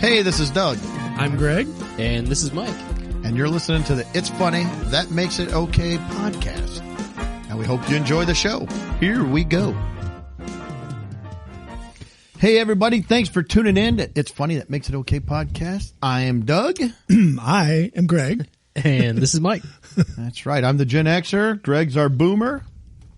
Hey, this is Doug. I'm Greg. And this is Mike. And you're listening to the It's Funny, That Makes It Okay podcast. And we hope you enjoy the show. Here we go. Hey, everybody. Thanks for tuning in to It's Funny, That Makes It Okay podcast. I am Doug. I am Greg. And this is Mike. That's right. I'm the Gen Xer. Greg's our boomer.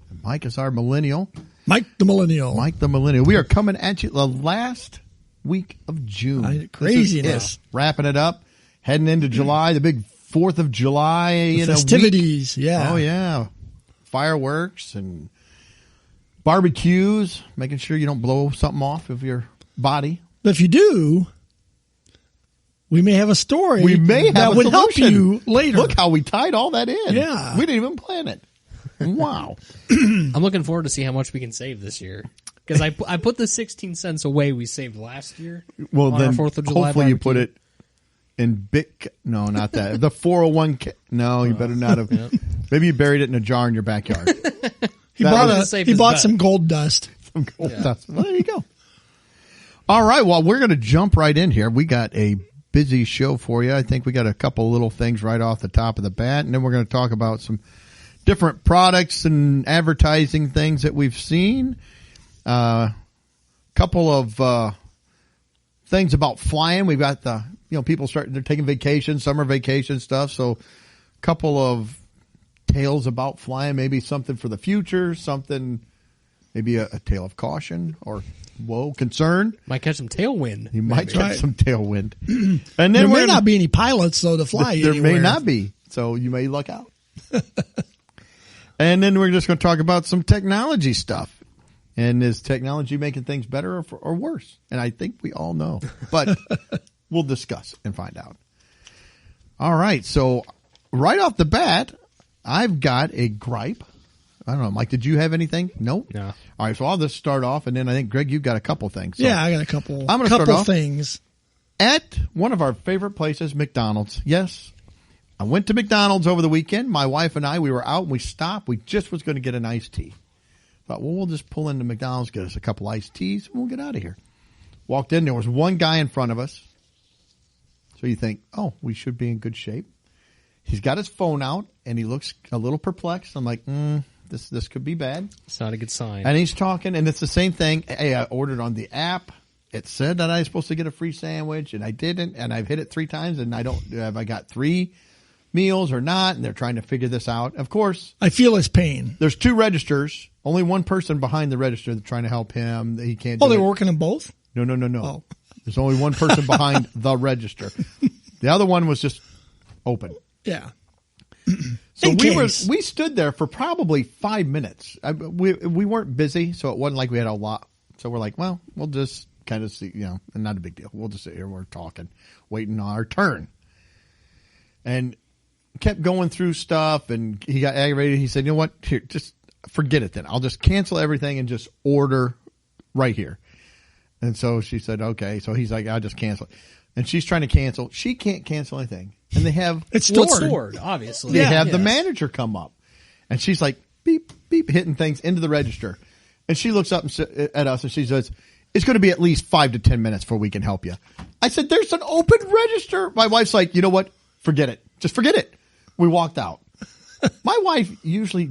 And Mike is our millennial. Mike the Millennial. Mike the Millennial. We are coming at you the last week of June. Craziness. Wrapping it up. Heading into July, the big 4th of July. Festivities, week. yeah. Oh, yeah. Fireworks and barbecues. Making sure you don't blow something off of your body. But if you do, we may have a story that would help you later. Look how we tied all that in. Yeah. We didn't even plan it. Wow. I'm looking forward to see how much we can save this year. Because I put the 16 cents away we saved last year. Well, on then our 4th of July hopefully you barbecue. put it in big. No, not that. The 401k. No, you better not have. Yep. Maybe you buried it in a jar in your backyard. He bought some gold dust. Some gold dust. Well, there you go. All right. Well, we're going to jump right in here. We got a busy show for you. I think we got a couple little things right off the top of the bat, and then we're going to talk about some different products and advertising things that we've seen. Couple of things about flying. We've got people they're taking vacation, summer vacation stuff. So a couple of tales about flying, maybe something for the future, something, maybe a tale of caution or concern. Might catch some tailwind. You might catch some tailwind. And then There may not be any pilots, though, to fly There anywhere. may not be. So you may luck out. And then we're just going to talk about some technology stuff. And is technology making things better or worse? And I think we all know. But we'll discuss and find out. All right. So right off the bat, I've got a gripe. I don't know, Mike, did you have anything? Nope. No. All right. So I'll just start off. And then I think, Greg, you've got a couple things. So Yeah, I got a couple. I'm gonna start off things. at one of our favorite places, McDonald's. Yes. I went to McDonald's over the weekend. My wife and I, we were out and we stopped. We just was going to get an iced tea. Thought, well, we'll just pull into McDonald's, get us a couple iced teas, and we'll get out of here. Walked in, there was one guy in front of us. So you think, oh, we should be in good shape. He's got his phone out, and he looks a little perplexed. I'm like, this could be bad. It's not a good sign. And he's talking, and it's the same thing. Hey, I ordered on the app. It said that I was supposed to get a free sandwich, and I didn't, and I've hit it 3 times, and have I got 3 meals or not? And they're trying to figure this out. Of course, I feel his pain. there's 2 registers. Only one person behind the register that's trying to help him. He can't. Oh, do they it. were working in both? No. Oh. There's only one person behind the register. The other one was just open. Yeah. So In case. we stood there for probably 5 minutes. We weren't busy, so it wasn't like we had a lot. So we're like, well, we'll just kind of see, not a big deal. We'll just sit here. We're talking, waiting on our turn. And kept going through stuff, and he got aggravated. He said, you know what? Here, just forget it then. I'll just cancel everything and just order right here. And so she said, okay. So he's like, I'll just cancel it. And she's trying to cancel. She can't cancel anything. And they have It's Well, stored. it's stored, obviously. they have the Yes. manager come up, and she's like, beep, beep, hitting things into the register. And she looks up at us and she says, it's going to be at least 5 to 10 minutes before we can help you. I said, there's an open register. My wife's like, you know what? Forget it. Just forget it. We walked out. My wife usually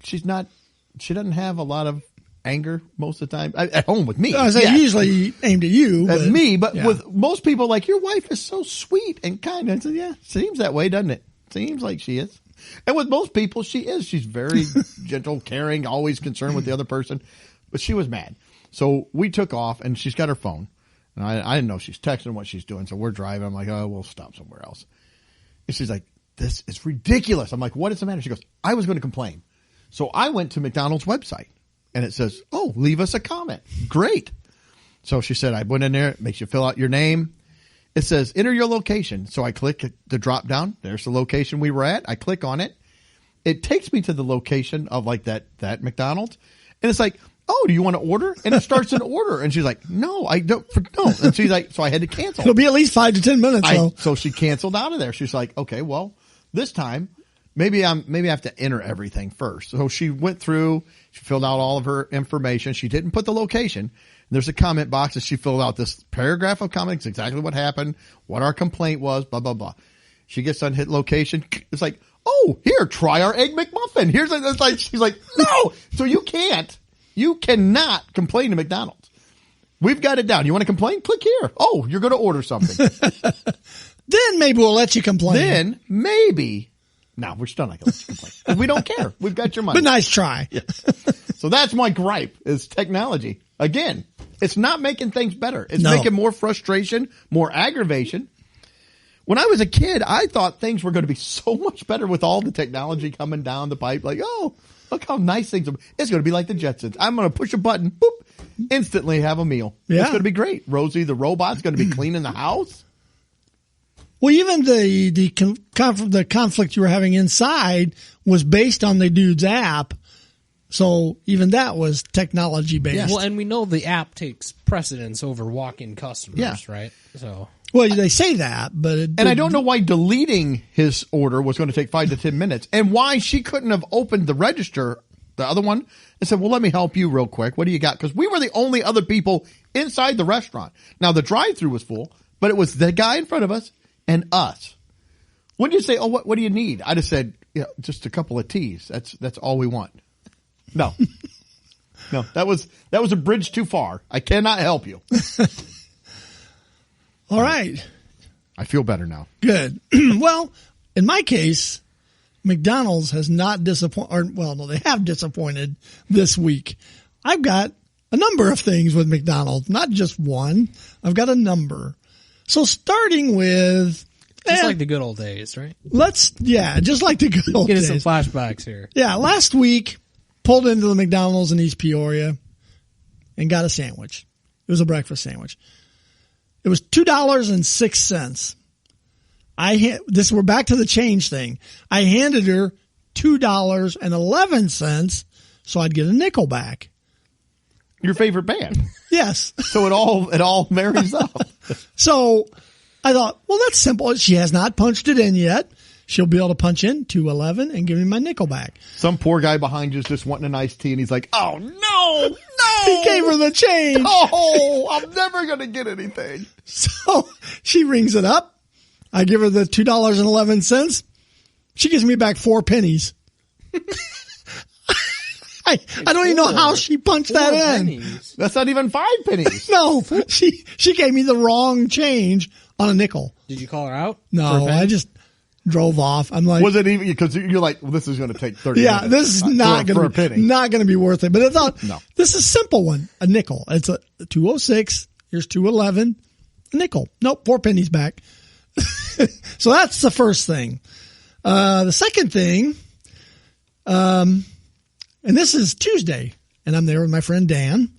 she doesn't have a lot of anger most of the time at home with me. I was saying, Yes. usually aimed at you. At me, but yeah. with most people, like, your wife is so sweet and kind. I said, yeah, seems that way, doesn't it? Seems like she is. And with most people, she is. She's very gentle, caring, always concerned with the other person. But she was mad. So we took off, and she's got her phone. And I didn't know she's texting what she's doing. So we're driving. I'm like, oh, we'll stop somewhere else. And she's like, this is ridiculous. I'm like, what is the matter? She goes, I was going to complain. So I went to McDonald's website. And it says, oh, leave us a comment. Great. So she said, I went in there. It makes you fill out your name. It says, enter your location. So I click the drop down. There's the location we were at. I click on it. It takes me to the location of like that McDonald's. And it's like, oh, do you want to order? And it starts an order. And she's like, no, I don't. No. And she's like, so I had to cancel. It'll be at least 5 to 10 minutes, though. So she canceled out of there. She's like, okay, well, this time maybe I have to enter everything first. So she went through, she filled out all of her information. She didn't put the location. There's a comment box that she filled out this paragraph of comments, exactly what happened, what our complaint was, blah, blah, blah. She gets done, hit location. It's like, oh, here, try our Egg McMuffin. It's like, she's like, no. So you cannot complain to McDonald's. We've got it down. You want to complain? Click here. Oh, you're going to order something. Then maybe we'll let you complain. Then maybe. No, we're still not going to let you complain. We don't care. We've got your money. But nice try. Yeah. So that's my gripe is technology. Again, it's not making things better. It's making more frustration, more aggravation. When I was a kid, I thought things were going to be so much better with all the technology coming down the pipe. Like, oh, look how nice things are. It's going to be like the Jetsons. I'm going to push a button, boop, instantly have a meal. Yeah. It's going to be great. Rosie the robot's going to be cleaning the house. Well, even the conflict you were having inside was based on the dude's app. So even that was technology based. Yeah. Well, and we know the app takes precedence over walk-in customers, right? So, Well, they say that, but And I don't know why deleting his order was going to take 5 to 10 minutes and why she couldn't have opened the register, the other one, and said, well, let me help you real quick. What do you got? Because we were the only other people inside the restaurant. Now, the drive-thru was full, but it was the guy in front of us and us. When you say, oh, what do you need? I just said, yeah, just a couple of teas. That's all we want. No. No, that was a bridge too far. I cannot help you. All right. I feel better now. Good. Well, in my case, McDonald's has not disappointed, they have disappointed this week. I've got a number of things with McDonald's, not just one. I've got a number. So starting with just like the good old days, right? just like the good old Get days. us some flashbacks here. Yeah, last week, pulled into the McDonald's in East Peoria and got a sandwich. It was a breakfast sandwich. It was $2.06. We're back to the change thing. I handed her $2.11 so I'd get a nickel back. Your favorite band. Yes. So it all marries up. So I thought, well, that's simple. She has not punched it in yet. She'll be able to punch in $2.11 and give me my nickel back. Some poor guy behind you is just wanting an iced tea, and he's like, "Oh no, He gave her the change. Oh, I'm never gonna get anything." So she rings it up. I give her the $2.11. She gives me back 4 pennies. I don't even know how she punched that in. Pennies. That's not even 5 pennies. No, she gave me the wrong change on a nickel. Did you call her out? No, I just drove off. I'm like, Was it even because you're like, well, this is going to take 30 yeah, minutes. this is not for a going penny. to not going to be worth it. But I thought, No. this is a simple one, a nickel. It's a 206. Here's 211, a nickel. Nope, 4 pennies back. So that's the first thing. The second thing, and this is Tuesday, and I'm there with my friend Dan.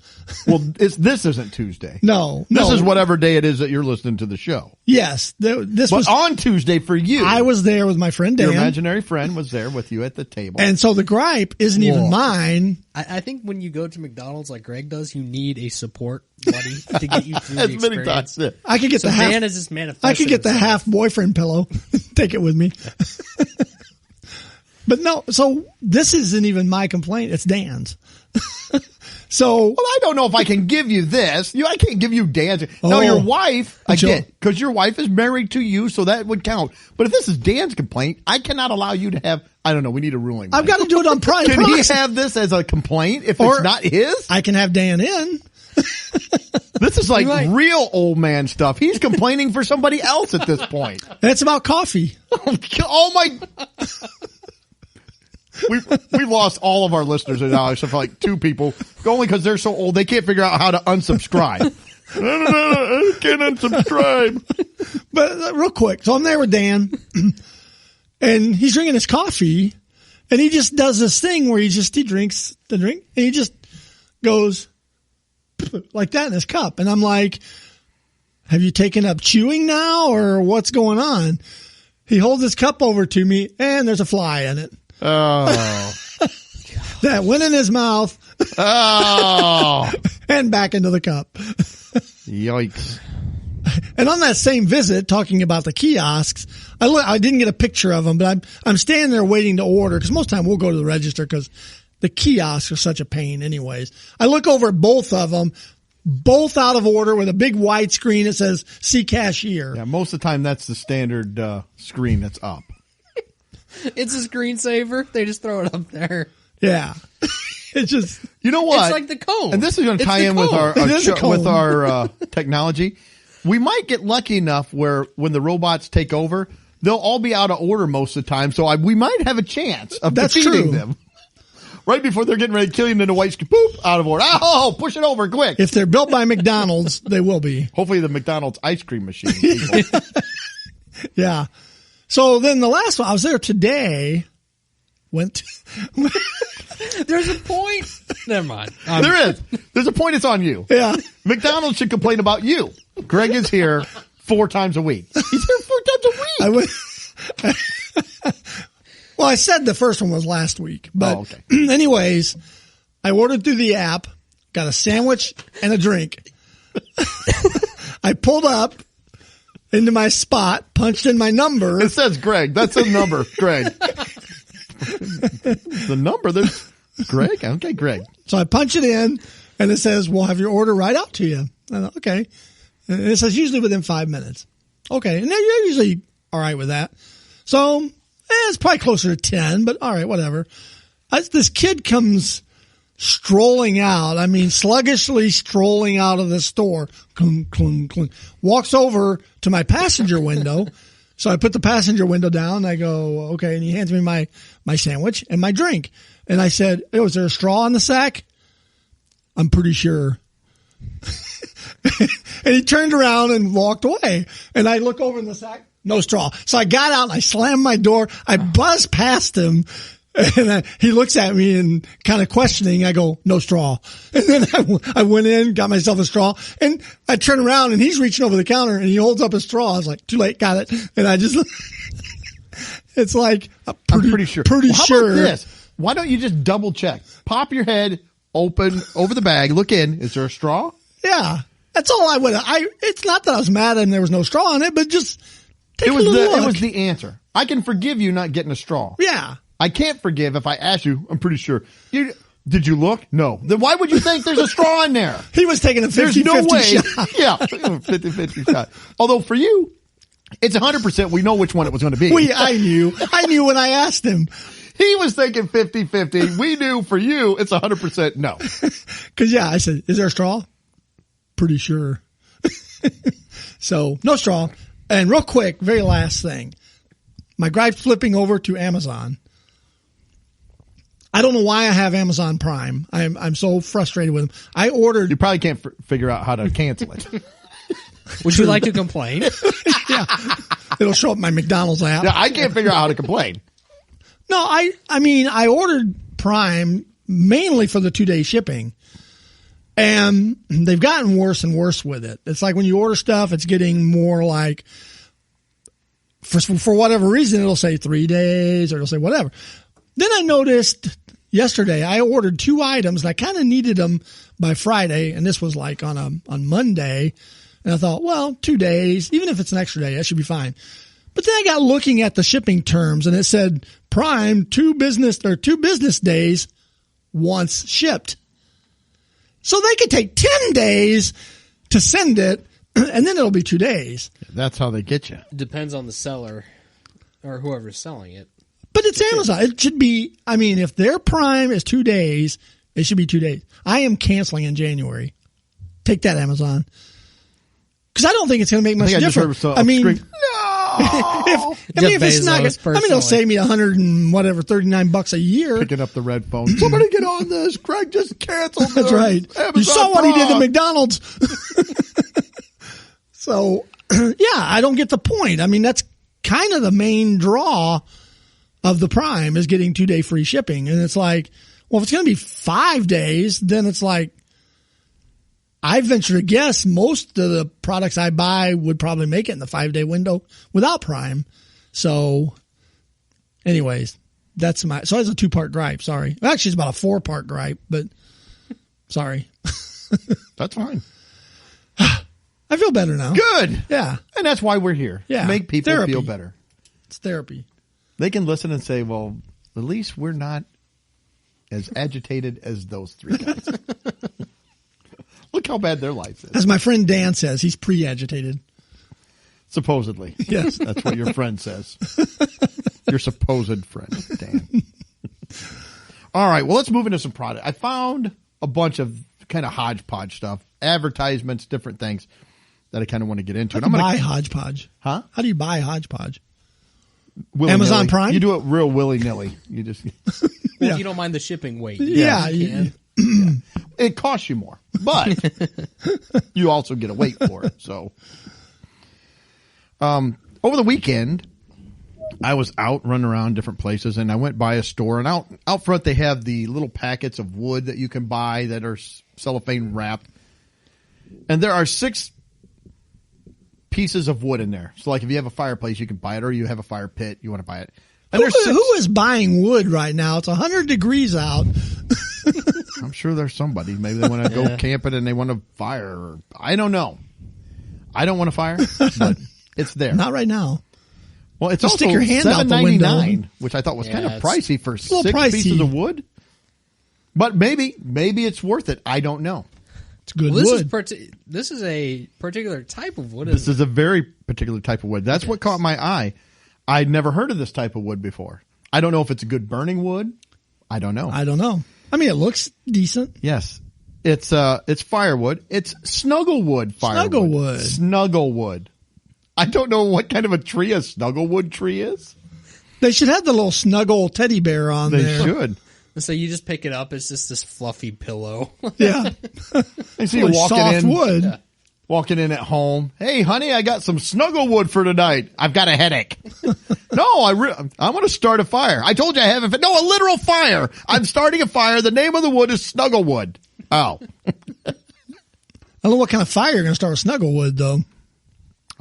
Well, this isn't Tuesday. No, This is whatever day it is that you're listening to the show. Yes, this But was on Tuesday for you, I was there with my friend Dan. your imaginary friend was there with you at the table. And so the gripe isn't even Whoa. mine. I think when you go to McDonald's like Greg does, you need a support buddy to get you through the as many experience. times. Yeah. I could get So the half. Dan is just manifesting. I could get the half boyfriend pillow. Take it with me. But no, so this isn't even my complaint. It's Dan's. So Well, I don't know if I can give you this. I can't give you Dan's. No, Oh. your wife, I Joe. get, because your wife is married to you, so that would count. But if this is Dan's complaint, I cannot allow you to have, I don't know, we need a ruling. I've got to do it on private. Can he have this as a complaint if Or- it's not his? I can have Dan in. This is like Right. real old man stuff. He's complaining for somebody else at this point. It's about coffee. Oh my. We've lost all of our listeners now, except for like 2 people, only because they're so old they can't figure out how to unsubscribe. No, I can't unsubscribe. But real quick, so I'm there with Dan, and he's drinking his coffee, and he just does this thing where he drinks the drink, and he just goes like that in his cup, and I'm like, "Have you taken up chewing now, or what's going on?" He holds his cup over to me, and there's a fly in it Oh. that went in his mouth Oh. and back into the cup. Yikes. And on that same visit, talking about the kiosks, I didn't get a picture of them, but I'm standing there waiting to order because most time we'll go to the register because the kiosks are such a pain anyways. I look over at both of them, both out of order with a big white screen that says "See Cashier." Yeah, most of the time that's the standard screen that's up. It's a screensaver. They just throw it up there. Yeah. It's just, You know what? It's like the cone. And this is going to It's tie the in with cone. our It is a cone. with our technology. We might get lucky enough where when the robots take over, they'll all be out of order most of the time. So we might have a chance of That's defeating true. them. Right before they're getting ready to kill you in the white screen, boop, out of order. Oh, push it over quick. if they're built by McDonald's, they will be. Hopefully the McDonald's ice cream machine. People. Yeah. So then the last one, I was there today, There's a point. Never mind. There is. There's a point it's on you. yeah. McDonald's should complain about you. Greg is here 4 times a week. He's here 4 times a week. I went, well, I said the first one was last week, but Oh, okay. anyways, I ordered through the app, got a sandwich and a drink. I pulled up into my spot, punched in my number. It says Greg. That's a number, Greg. The number, there's Greg. Okay, Greg. So I punch it in and it says, we'll have your order right out to you. I thought, okay. And it says usually within 5 minutes. Okay. And they're usually all right with that. So it's probably closer to 10, but all right, whatever. This kid comes strolling out. I mean, sluggishly strolling out of the store. Clunk, clunk, clunk. Walks over to my passenger window. So I put the passenger window down and I go, okay. And he hands me my sandwich and my drink. And I said, oh, is there a straw in the sack? I'm pretty sure. And he turned around and walked away. And I look over in the sack, no straw. So I got out and I slammed my door. I buzzed past him. And he looks at me and kind of questioning. I go, no straw. And then I went in, got myself a straw, and I turn around and he's reaching over the counter and he holds up a straw. I was like, too late, got it. And I just, it's like, I'm pretty sure. Pretty Well, how sure. about this? Why don't you just double check? Pop your head open over the bag. Look in. Is there a straw? Yeah. That's all I would. It's not that I was mad and there was no straw in it, but just take a little look. It was the answer. I can forgive you not getting a straw. Yeah. I can't forgive if I ask you. I'm pretty sure. Did you look? No. Then why would you think there's a straw in there? He was taking a 50-50 There's no way. shot. Yeah, 50-50 shot. Although for you, it's 100%. We know which one it was going to be. I knew when I asked him. He was thinking 50-50. We knew for you, it's 100% no. Cause yeah, I said, is there a straw? Pretty sure. So no straw. And real quick, very last thing. My gripe flipping over to Amazon. I don't know why I have Amazon Prime. I'm so frustrated with them. I ordered. You probably can't figure out how to cancel it. Would you like to complain? Yeah, it'll show up in my McDonald's app. Yeah, I can't figure out how to complain. No, I mean, I ordered Prime mainly for the 2-day shipping, and they've gotten worse and worse with it. It's like when you order stuff, it's getting more like, for whatever reason, it'll say 3 days or it'll say whatever. Then I noticed yesterday I ordered 2 items and I kind of needed them by Friday, and this was like on Monday. And I thought, well, 2 days, even if it's an extra day, that should be fine. But then I got looking at the shipping terms and it said Prime 2 business days once shipped. So they could take 10 days to send it and then it'll be 2 days. That's how they get you. Depends on the seller or whoever's selling it. But it's Amazon. It should be, I mean, if their Prime is 2 days, it should be 2 days. I am canceling in January. Take that, Amazon. Because I don't think it's going to make much difference. I mean, no. if it's not, it'll save me $139 a year. Picking up the red phone. Somebody get on this. Greg just canceled. That's right. Amazon You saw what he did to Prime. McDonald's. So, yeah, I don't get the point. I mean, that's kind of the main draw of the Prime is getting 2-day free shipping. And it's like, well, if it's going to be 5 days, then it's like, I venture to guess most of the products I buy would probably make it in the 5-day window without Prime. So anyways, so that's a 2-part gripe. Sorry. Actually, it's about a 4-part gripe, but sorry. That's fine. I feel better now. Good. Yeah. And that's why we're here. Yeah. To make people Therapy. feel better. It's therapy. They can listen and say, well, at least we're not as agitated as those three guys. Look how bad their life is. As my friend Dan says, he's pre-agitated. Supposedly. Yes. That's what your friend says. Your supposed friend, Dan. All right. Well, let's move into some product. I found a bunch of kind of hodgepodge stuff, advertisements, different things that I kind of want to get into. How do you buy hodgepodge? Huh? How do you buy hodgepodge? Willy-nilly. Amazon Prime? You do it real willy-nilly. You just Well, Yeah. if you don't mind the shipping weight. Yeah. you can. it costs you more, but you also get a weight for it. So, over the weekend, I was out running around different places, and I went by a store, and out front they have the little packets of wood that you can buy that are cellophane wrapped, and there are 6 pieces of wood in there. So, like, if you have a fireplace, you can buy it, or you have a fire pit, you want to buy it. And there's 6. Who is buying wood right now? It's 100 degrees out. I'm sure there's somebody. Maybe they want to go camping and they want to fire. Or, I don't know. I don't want to fire, but it's there. Not right now. Well, it's Just also stick your hand out the window. $7.99, which I thought was kind of it's pricey for 6 pricey. pieces of wood. But maybe it's worth it. I don't know. It's good Well, wood. this is a particular type of wood. This is a very particular type of wood. That's what caught my eye. I'd never heard of this type of wood before. I don't know if it's a good burning wood. I don't know. I don't know. I mean, it looks decent. Yes. It's firewood. It's snugglewood firewood. Snugglewood. I don't know what kind of a tree a snugglewood tree is. They should have the little snuggle teddy bear on They there. should. So you just pick it up. It's just this fluffy pillow. Yeah. I see you Really walking soft in, wood. walking in at home. Hey, honey, I got some snugglewood for tonight. I've got a headache. No, I want to start a fire. I told you I haven't. No, a literal fire. I'm starting a fire. The name of the wood is snugglewood. Oh, I don't know what kind of fire you're going to start with snugglewood, though.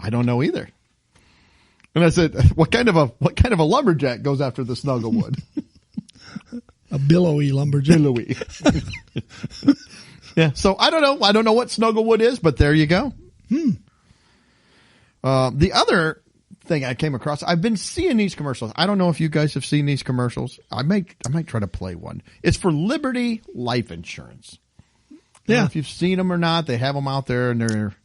I don't know either. And I said, what kind of a lumberjack goes after the snugglewood? A billowy lumberjack. Billowy. Yeah. So I don't know. I don't know what snugglewood is, but there you go. The other thing I came across, I've been seeing these commercials. I don't know if you guys have seen these commercials. I might try to play one. It's for Liberty Life Insurance. I don't know Yeah. if you've seen them or not, they have them out there, and they're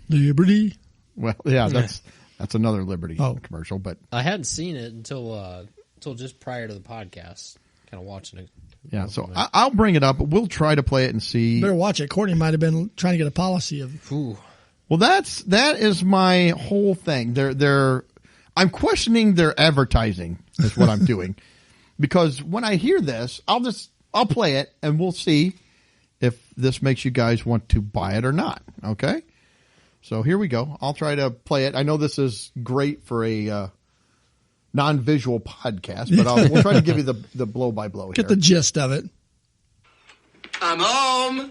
Liberty. well, yeah, that's another Liberty Oh. commercial, but I hadn't seen it until just prior to the podcast. Kind of watching it. yeah. So I'll bring it up. We'll try to play it and see. Better watch it. Courtney might have been trying to get a policy of. Ooh. Well, that is my whole thing. I'm questioning their advertising is what I'm doing, because when I hear this, I'll play it and we'll see if this makes you guys want to buy it or not. Okay. So here we go. I'll try to play it. I know this is great for a non-visual podcast, but we'll try to give you the blow by blow here. Get the gist of it. I'm home.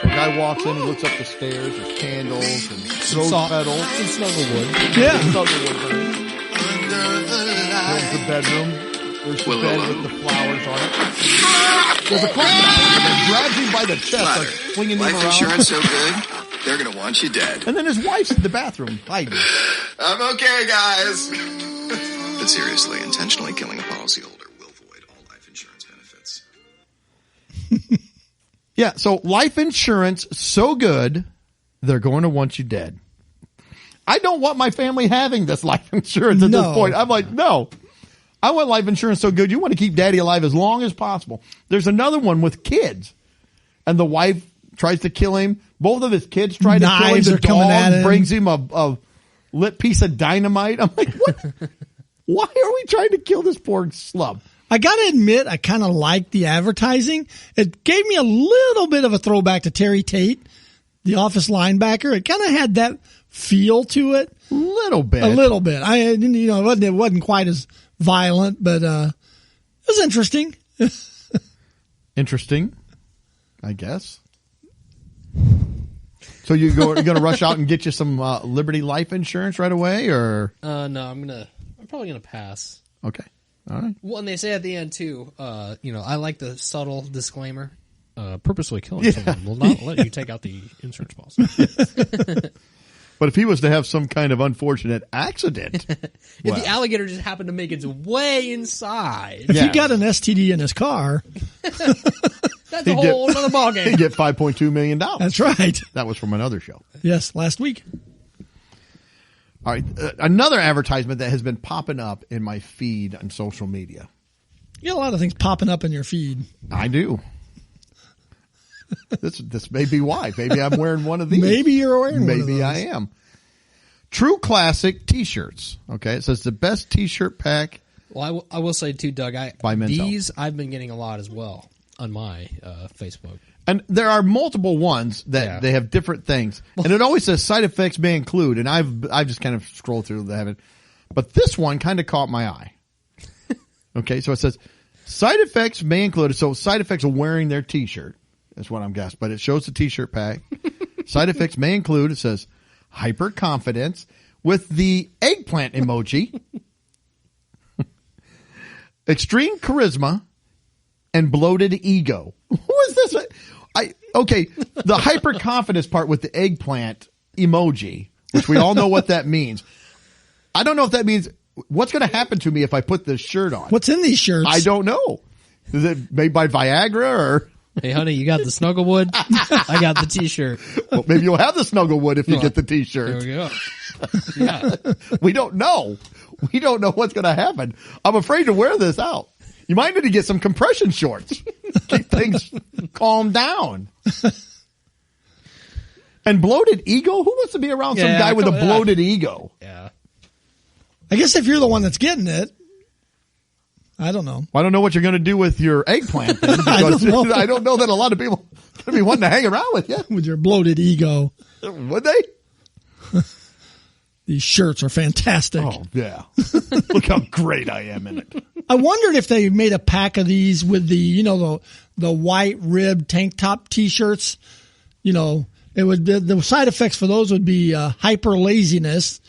The guy walks in, he looks up the stairs, there's candles and rose petals. Some snugglewood. Yeah. Snugglewood burning. There's the bedroom. There's the bed with the flowers on it. There's a crocodile that grabs him by the chest, like swinging him Life around. insurance so good, they're gonna want you dead. And then his wife's in the bathroom hiding. I'm okay, guys. But seriously, intentionally killing a policyholder will void all life insurance benefits. Yeah, so life insurance so good, they're going to want you dead. I don't want my family having this life insurance at this No. point. I'm like, no. I want life insurance so good, you want to keep daddy alive as long as possible. There's another one with kids, and the wife tries to kill him. Both of his kids try to kill him. Knives The are coming at dog him. brings him a lit piece of dynamite. I'm like, what? Why are we trying to kill this poor slub? I got to admit, I kind of liked the advertising. It gave me a little bit of a throwback to Terry Tate, the Office linebacker. It kind of had that feel to it. A little bit. A little bit. It wasn't quite as violent, but it was interesting. Interesting, I guess. So you're going to rush out and get you some Liberty Life Insurance right away, or No, I'm probably gonna pass. okay, all right. Well, and they say at the end too. I like the subtle disclaimer. purposely killing someone will not let you take out the insurance policy. But if he was to have some kind of unfortunate accident, If the alligator just happened to make its way inside, If Yeah. he got an STD in his car, that's a whole other he'd ballgame. get $5.2 million. that's right. That was from another show. Yes, last week. All right. Another advertisement that has been popping up in my feed on social media. You got a lot of things popping up in your feed. I do. This may be why. Maybe I'm wearing one of these. Maybe you're wearing one of Maybe those. I am. True Classic T-shirts. Okay. It says the best T-shirt pack. Well, I will say too, Doug, By Menzel. these I've been getting a lot as well on my Facebook. And there are multiple ones that Yeah. they have different things. And it always says side effects may include. And I've just kind of scrolled through the heaven. But this one kind of caught my eye. Okay. So it says side effects may include. So side effects of wearing their T-shirt. That's what I'm guessing. But it shows the T-shirt pack. Side effects may include, it says, hyper confidence with the eggplant emoji, extreme charisma, and bloated ego. Who is this? Okay, the hyper confidence part with the eggplant emoji, which we all know what that means. I don't know if that means what's going to happen to me if I put this shirt on. What's in these shirts? I don't know. Is it made by Viagra or? Hey, honey, you got the Snugglewood? I got the T-shirt. Well, maybe you'll have the Snugglewood if you get the There T-shirt. we go. Yeah. We don't know. We don't know what's going to happen. I'm afraid to wear this out. You might need to get some compression shorts. Keep things calmed down. And bloated ego? Who wants to be around some Yeah, guy with a come on. bloated ego? Yeah. I guess if you're the one that's getting it, I don't know. Well, I don't know what you're going to do with your eggplant. Then, because don't know. I don't know that a lot of people are going to be wanting to hang around with you. With your bloated ego, Would they? these shirts are fantastic. Oh, yeah. Look how great I am in it. I wondered if they made a pack of these with the white ribbed tank top T-shirts. It would the side effects for those would be hyper laziness,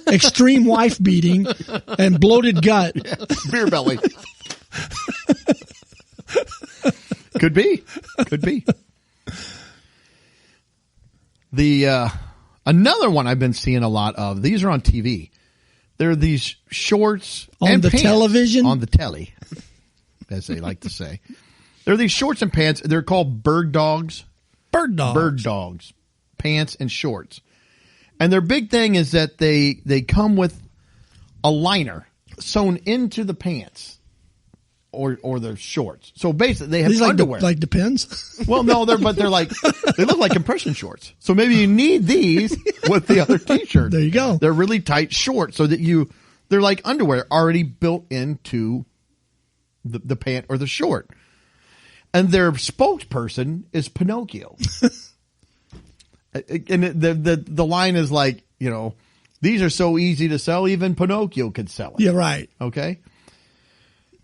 extreme wife beating, and bloated gut. Beer belly. Could be. The another one I've been seeing a lot of. These are on TV. There are these shorts On and the pants. television? On the telly, as they like to say. There are these shorts and pants. They're called bird dogs. Bird dog. Bird dogs, pants and shorts. And their big thing is that they come with a liner sewn into the pants or their shorts. So basically they have These underwear. like Depends. Well, no, they look like compression shorts. So maybe you need these with the other T-shirt. There you go. They're really tight shorts so that they're like underwear already built into the pant or the short. And their spokesperson is Pinocchio. And the line is like, these are so easy to sell, even Pinocchio could sell it. Yeah, right. Okay.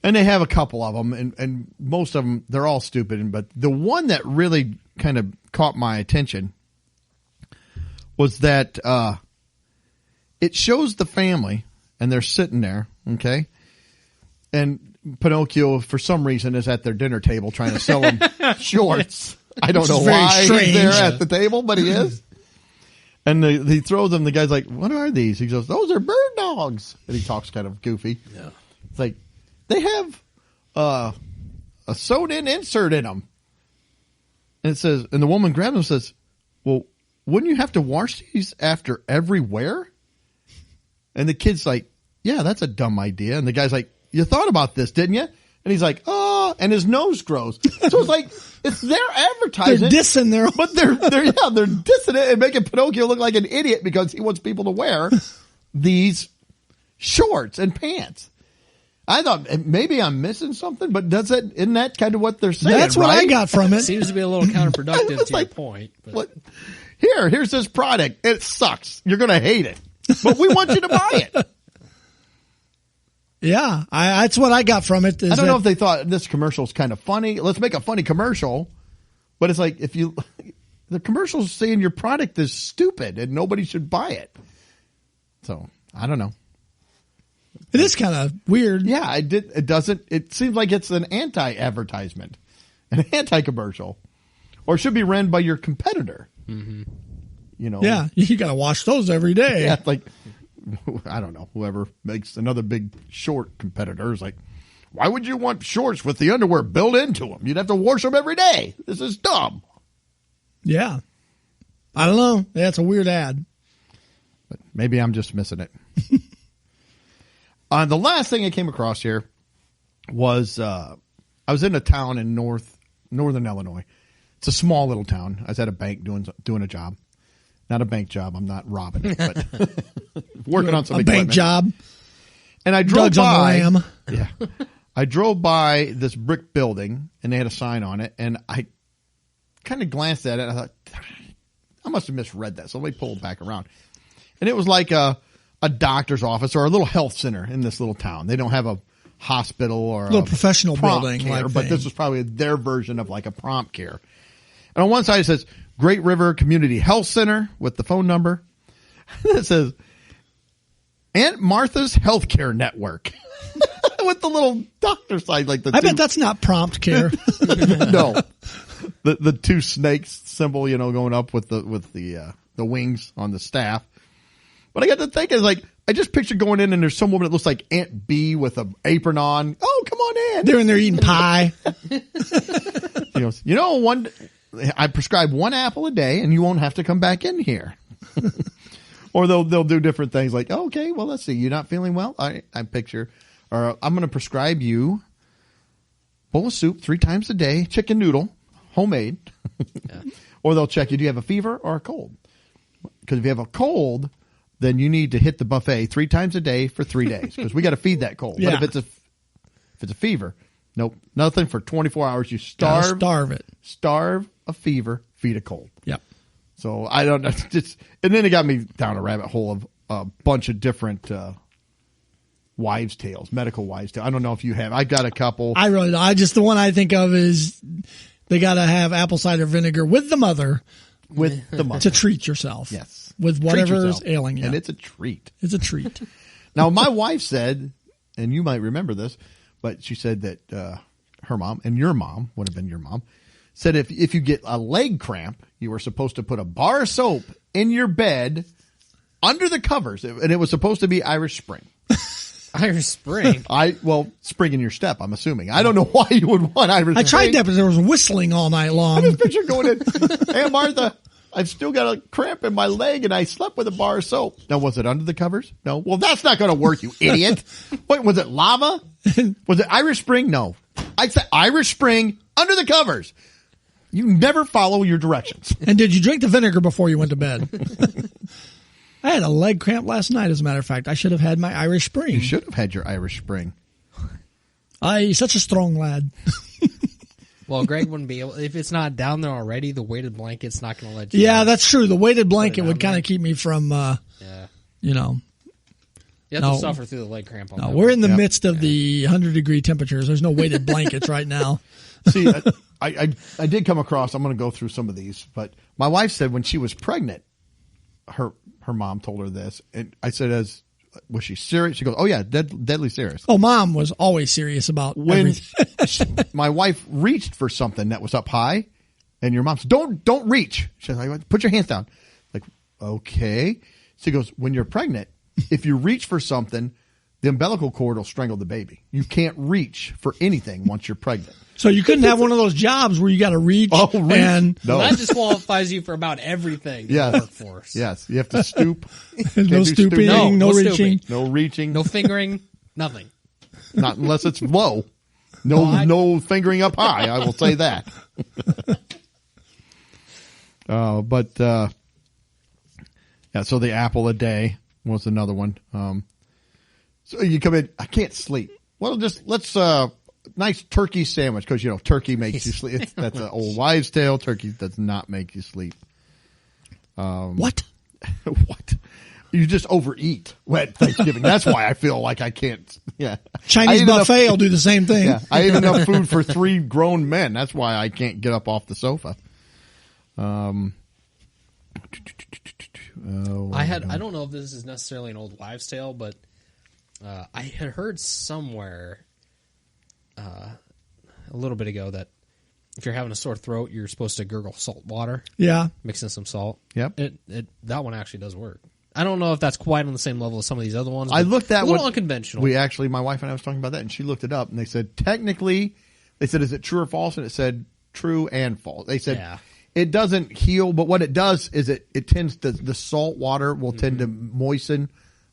And they have a couple of them, and most of them, they're all stupid. But the one that really kind of caught my attention was that it shows the family, and they're sitting there, okay? And Pinocchio, for some reason, is at their dinner table trying to sell them shorts. I don't Which know is very why strange. he's there at the table, but he is. And he throws them. The guy's like, "What are these?" He goes, "Those are bird dogs." And he talks kind of goofy. Yeah. It's like they have a sewed-in insert in them, and it says, and the woman grabs them and says, "Well, wouldn't you have to wash these after every wear?" And the kid's like, "Yeah, that's a dumb idea." And the guy's like, "You thought about this, didn't you?" And he's like, "Oh," and his nose grows. So it's like it's their advertising. They're dissing their. But they're dissing it and making Pinocchio look like an idiot because he wants people to wear these shorts and pants. I thought maybe I'm missing something, but isn't that kind of what they're saying? That's what I right? got from it. Seems to be a little counterproductive It's to your like, point. But What? Here's this product. It sucks. You're going to hate it, but we want you to buy it. Yeah, that's what I got from it. I don't know if they thought this commercial is kind of funny. Let's make a funny commercial. But it's like the commercial's saying your product is stupid and nobody should buy it. So I don't know. it is kind of weird. Yeah, it seems like it's an anti-advertisement, an anti-commercial. or it should be ran by your competitor. Mm-hmm. You know, Yeah, you got to wash those every day. yeah, like I don't know, whoever makes another big short competitor is like, why would you want shorts with the underwear built into them? You'd have to wash them every day. This is dumb. Yeah. I don't know. That's a weird ad. But maybe I'm just missing it. The last thing I came across here was I was in a town in northern Illinois. It's a small little town. I was at a bank doing a job. Not a bank job. I'm not robbing it, but working on some A equipment. bank job. And I drove Doug's on by. the lam. Yeah. I drove by this brick building, and they had a sign on it, and I kind of glanced at it, and I thought, I must have misread that, so let me pull it back around. And it was like a doctor's office or a little health center in this little town. They don't have a hospital or Little professional prompt building care, like but thing. this was probably their version of like a prompt care. And on one side it says Great River Community Health Center with the phone number. It says Aunt Martha's Healthcare Network with the little doctor side, like the I bet that's not prompt care. no, the two snakes symbol, you know, going up with the wings on the staff. But I got to think, is like I just pictured going in and there's some woman that looks like Aunt B with an apron on. Oh, come on in. They're in there eating pie. I prescribe 1 apple a day, and you won't have to come back in here. Or they'll do different things like, oh, okay, well, let's see, you're not feeling well. I picture, or I'm going to prescribe you bowl of soup 3 times a day, chicken noodle, homemade. Yeah. Or they'll check you, do you have a fever or a cold? Because if you have a cold, then you need to hit the buffet 3 times a day for 3 days, because we got to feed that cold. Yeah. But if it's a fever, nope, nothing for 24 hours. You Gotta starve it. starve a fever, feed a cold. Yep. So I don't know. And then it got me down a rabbit hole of a bunch of different wives' tales, medical wives' tales. I don't know if you have. I got a couple. I really don't. The one I think of is they got to have apple cider vinegar with the mother with the mother. to treat yourself. Yes. With Treat whatever's yourself. ailing you. And it's a treat. It's a treat. Now, my wife said, and you might remember this, but she said that her mom, and your mom, would have been your mom, said if you get a leg cramp, you were supposed to put a bar of soap in your bed under the covers, and it was supposed to be Irish Spring. Irish Spring. Spring in your step, I'm assuming. I don't know why you would want Irish Spring. I tried that, but there was whistling all night I long. just picture going in, hey, Martha, I've still got a cramp in my leg, and I slept with a bar of soap. Now, was it under the covers? No. Well, that's not going to work, you idiot. Wait, was it lava? Was it Irish Spring? No. I said Irish Spring under the covers. You never follow your directions. And did you drink the vinegar before you went to bed? I had a leg cramp last night, as a matter of fact. I should have had my Irish Spring. You should have had your Irish Spring. Such a strong lad. Well, Greg wouldn't be able, if it's not down there already, the weighted blanket's not going to let you. Yeah, that's true. The weighted blanket down would kind there. of keep me from, Yeah. you know. You have No. to suffer through the leg cramp on No, that we're one. in the Yep. midst of the 100-degree temperatures. There's no weighted blankets right now. See, I did come across, I'm going to go through some of these, but my wife said when she was pregnant, her mom told her this, and I said, was she serious? She goes, oh yeah, deadly serious. Oh, Mom was always serious about When everything. my wife reached for something that was up high, and your mom said, don't reach. She's like, put your hands down. Like, okay. She goes, when you're pregnant, if you reach for something, the umbilical cord will strangle the baby. You can't reach for anything once you're pregnant. So you couldn't have one of those jobs where you got to reach, Oh, reach. and No. That disqualifies you for about everything in Yes. the workforce. Yes, you have to stoop. no Can't do stooping, No, no no reaching. stooping. No reaching. No fingering, nothing. Not unless it's low. No, Well, no fingering up high. I will say that. Yeah. So the apple a day was another one. So you come in. I can't sleep. Well, let's nice turkey sandwich, because you know turkey makes you sleep. That's an old wives' tale. Turkey does not make you sleep. What? What? You just overeat at Thanksgiving. That's why I feel like I can't. Yeah. Chinese I ate enough- buffet will do the same thing. Yeah, I ate enough food for 3 grown men. That's why I can't get up off the sofa. I don't know if this is necessarily an old wives' tale, but I had heard somewhere a little bit ago that if you're having a sore throat, you're supposed to gurgle salt water, Yeah. mix in some salt. Yep. That one actually does work. I don't know if that's quite on the same level as some of these other ones. I but looked at a little what unconventional. my wife and I was talking about that, and she looked it up, and they said technically, is it true or false? And it said true and false. They said Yeah. it doesn't heal, but what it does is it tends to, the salt water will tend to moisten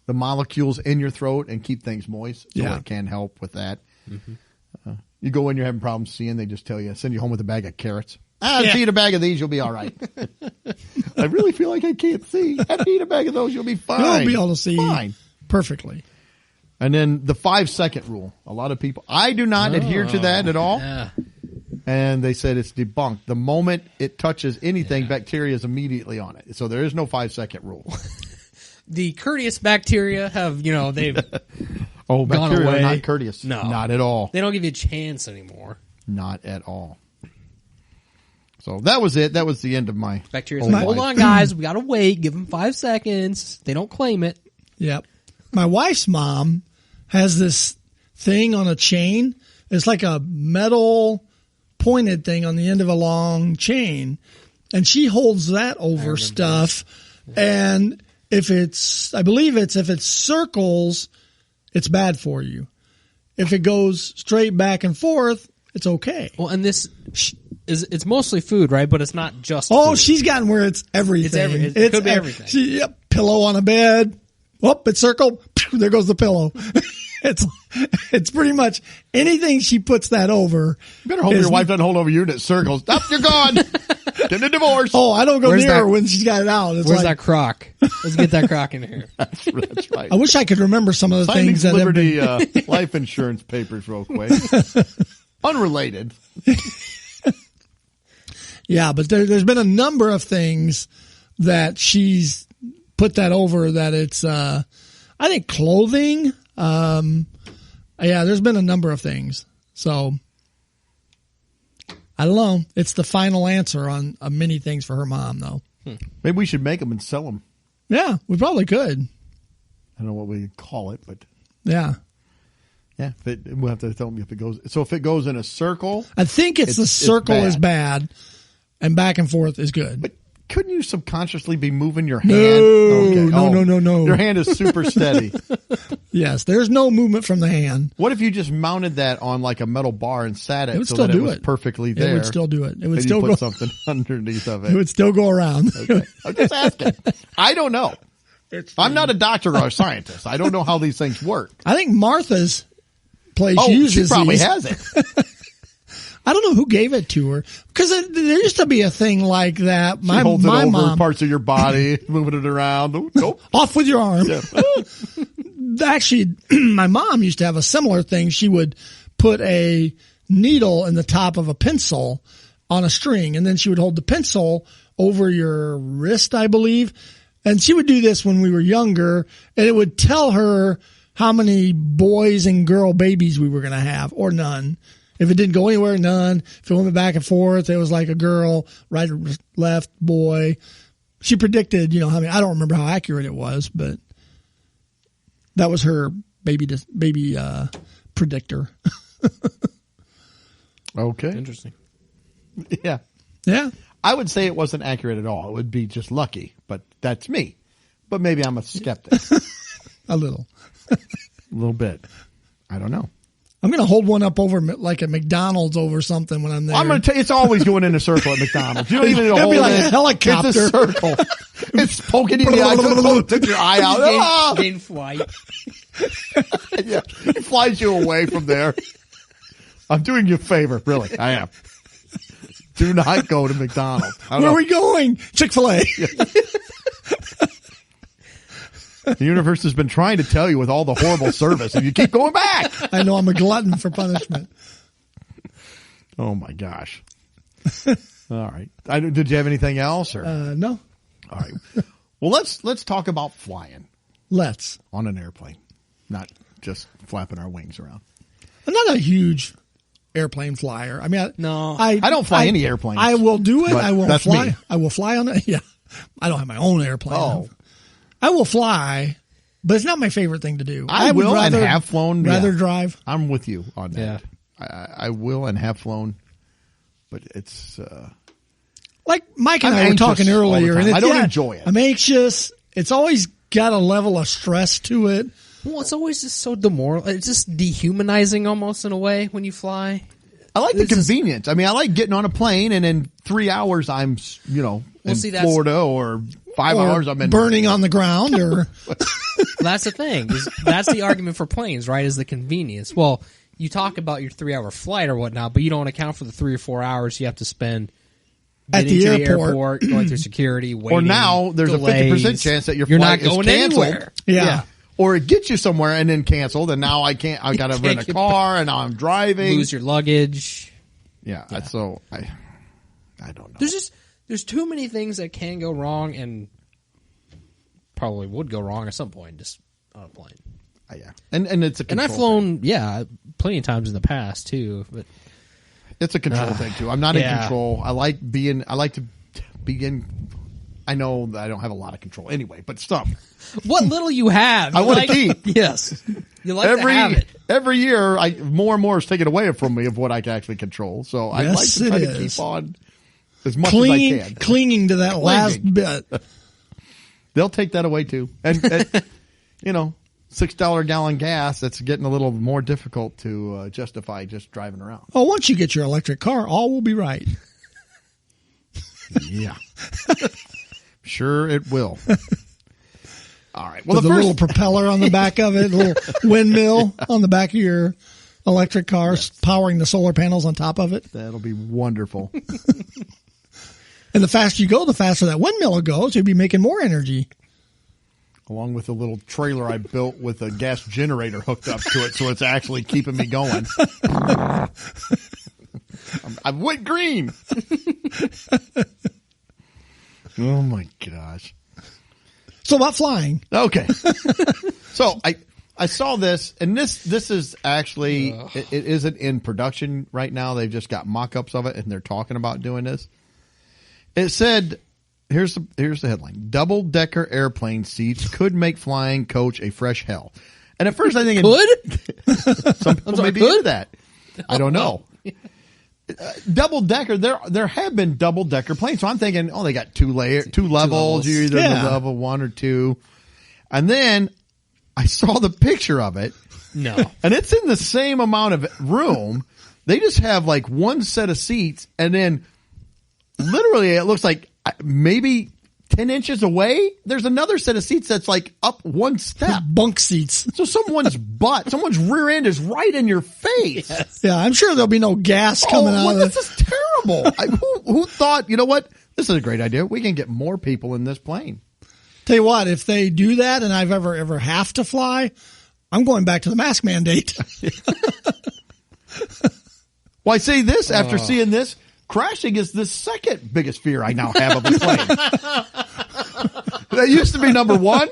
the molecules in your throat and keep things moist. So Yeah. it can help with that. You go in, you're having problems seeing, they just tell you, send you home with a bag of carrots. If you eat a bag of these, you'll be all right. I really feel like I can't see. After you eat a bag of those, you'll be fine. You'll be able to see Fine. perfectly. And then the 5-second rule. A lot of people, I do not adhere to that at all. Yeah. And they said it's debunked. The moment it touches anything, bacteria is immediately on it. So there is no 5-second rule. The courteous bacteria have, they've Oh, Gone bacteria away. are not courteous. No. Not at all. they don't give you a chance anymore. Not at all. So that was it. That was the end of my Bacteria's old like, hold life. on, guys, we gotta wait. Give them 5 seconds. They don't claim it. Yep. My wife's mom has this thing on a chain. It's like a metal pointed thing on the end of a long chain. And she holds that over stuff. And if it circles, it's bad for you. If it goes straight back and forth, it's okay. Well, and this it's mostly food, right? But it's not just Oh, food. she's gotten where it's everything. It could be everything. Pillow on a bed. Whoop, it's circled. There goes the pillow. It's pretty much anything she puts that over. You better hope your wife doesn't hold over you and it circles. Up, you're gone. Get a divorce. Oh, I don't go Where's near that- her when she's got it out. It's Where's like, that crock? Let's get that crock in here. That's right. I wish I could remember some of the Sign things these that have been. Liberty life insurance papers real quick. Unrelated. Yeah, but there's been a number of things that she's put that over that it's, I think clothing. Yeah, there's been a number of things. So I don't know. It's the final answer on many things for her mom though. Maybe we should make them and sell them. Yeah, we probably could. I don't know what we call it, but Yeah. yeah, we'll have to tell them if it goes. So if it goes in a circle, I think it's the It's circle is bad. bad and back and forth is good. but couldn't you subconsciously be moving your hand? No. Your hand is super steady. Yes, there's no movement from the hand. What if you just mounted that on like a metal bar and sat it, It would so still that do it was it. perfectly there? It would still do it. It would and still you go. put something underneath of It it. would still go around. Okay. I'm just asking. I don't know. I'm not a doctor or a scientist. I don't know how these things work. I think Martha's place Oh, uses she probably these. has it. I don't know who gave it to her because there used to be a thing like that. She My holds it over mom, parts of your body, moving it around. Oh, nope. off with your arm. Yeah. Actually, my mom used to have a similar thing. She would put a needle in the top of a pencil on a string, and then she would hold the pencil over your wrist, I believe. And she would do this when we were younger, and it would tell her how many boys and girl babies we were going to have, or none. If it didn't go anywhere, none. If it went back and forth, it was like a girl, right, left, boy. She predicted, how many. I don't remember how accurate it was, but that was her baby predictor. Okay. Interesting. Yeah. Yeah. I would say it wasn't accurate at all. It would be just lucky, but that's me. But maybe I'm a skeptic. A little. A little bit. I don't know. I'm going to hold one up over like at McDonald's over something when I'm there. I'm going to tell you, it's always going in a circle at McDonald's. You don't even need to It'll hold be like it. a helicopter. It's a circle. It's poking you in the eye. Took your eye out. Ah! Gain flight. Yeah. It flies you away from there. I'm doing you a favor. Really, I am. Do not go to McDonald's. I don't Where know. are we going? Chick-fil-A. The universe has been trying to tell you with all the horrible service, and you keep going back. I know I'm a glutton for punishment. Oh my gosh! All right. Did you have anything else? Or No. all right. Well, let's talk about flying Let's. on an airplane, not just flapping our wings around. I'm not a huge airplane flyer. I mean, No. I don't fly any airplanes. I will do it. But I will that's fly. me. I will fly on it. Yeah. I don't have my own airplane. Oh. I will fly, but it's not my favorite thing to do. I would will and have flown. Rather Yeah. drive. I'm with you on that. Yeah. I will and have flown but it's Like Mike and I'm I were anxious talking all the earlier, time. and I don't enjoy it. I'm anxious. It's always got a level of stress to it. Well, it's always just so demoralizing. It's just dehumanizing almost in a way when you fly. I like the It's just- convenience. I mean, I like getting on a plane and in 3 hours I'm, in see, that's- Florida, or 5 Or hours I'm in burning on the ground, or That's the thing. That's the argument for planes, right? Is the convenience. Well, you talk about your 3-hour flight or whatnot, but you don't account for the 3 or 4 hours you have to spend At getting the to airport. going through security, waiting. Or now there's delays. a 50% chance that your You're flight not going is canceled. anywhere. yeah. Or it gets you somewhere and then canceled, and now I got to can't rent a get car, and now I'm driving. Lose your luggage. Yeah. So I don't know. There's too many things that can go wrong and probably would go wrong at some point just on a plane. Yeah. And it's a And I've control flown, plenty of times in the past too. But It's a control thing too. I'm not in yeah. control. I like to be in. I know that I don't have a lot of control anyway, but stuff. what little you have, I you wanna like- keep. Yes, you like to have it. every year, more and more is taken away from me of what I can actually control. So I like Yes, to try it to is. keep on as much as I can. Clinging to that last bit. They'll take that away too, and $6 a gallon gas. That's getting a little more difficult to justify just driving around. Oh, once you get your electric car, all will be right. Yeah, sure it will. All right. Well, With the a first little propeller on the back of it, a little windmill on the back of your electric car, powering the solar panels on top of it. that'll be wonderful. And the faster you go, the faster that windmill will go, so you'll be making more energy. Along with a little trailer I built with a gas generator hooked up to it, so it's actually keeping me going. I went green. Oh my gosh. So about flying. Okay. So I saw this, and this is actually it isn't in production right now. They've just got mock-ups of it, and they're talking about doing this. It said, here's the headline: double-decker airplane seats could make flying coach a fresh hell. And at first I think Could? some people may be could? into that. I don't know. Double-decker, there have been double-decker planes. So I'm thinking, they got two levels. levels. You're either Yeah. level 1 or 2. And then I saw the picture of it. No. And it's in the same amount of room. They just have like one set of seats, and then literally it looks like maybe 10 inches away, there's another set of seats that's like up one step. Bunk seats. So someone's rear end is right in your face. Yeah, I'm sure there'll be no gas coming out of this it. is terrible. Who thought, you know what? This is a great idea. We can get more people in this plane. Tell you what, if they do that and I've ever have to fly, I'm going back to the mask mandate. Well, I say this after seeing this. Crashing is the second biggest fear I now have of a plane. That used to be number 1.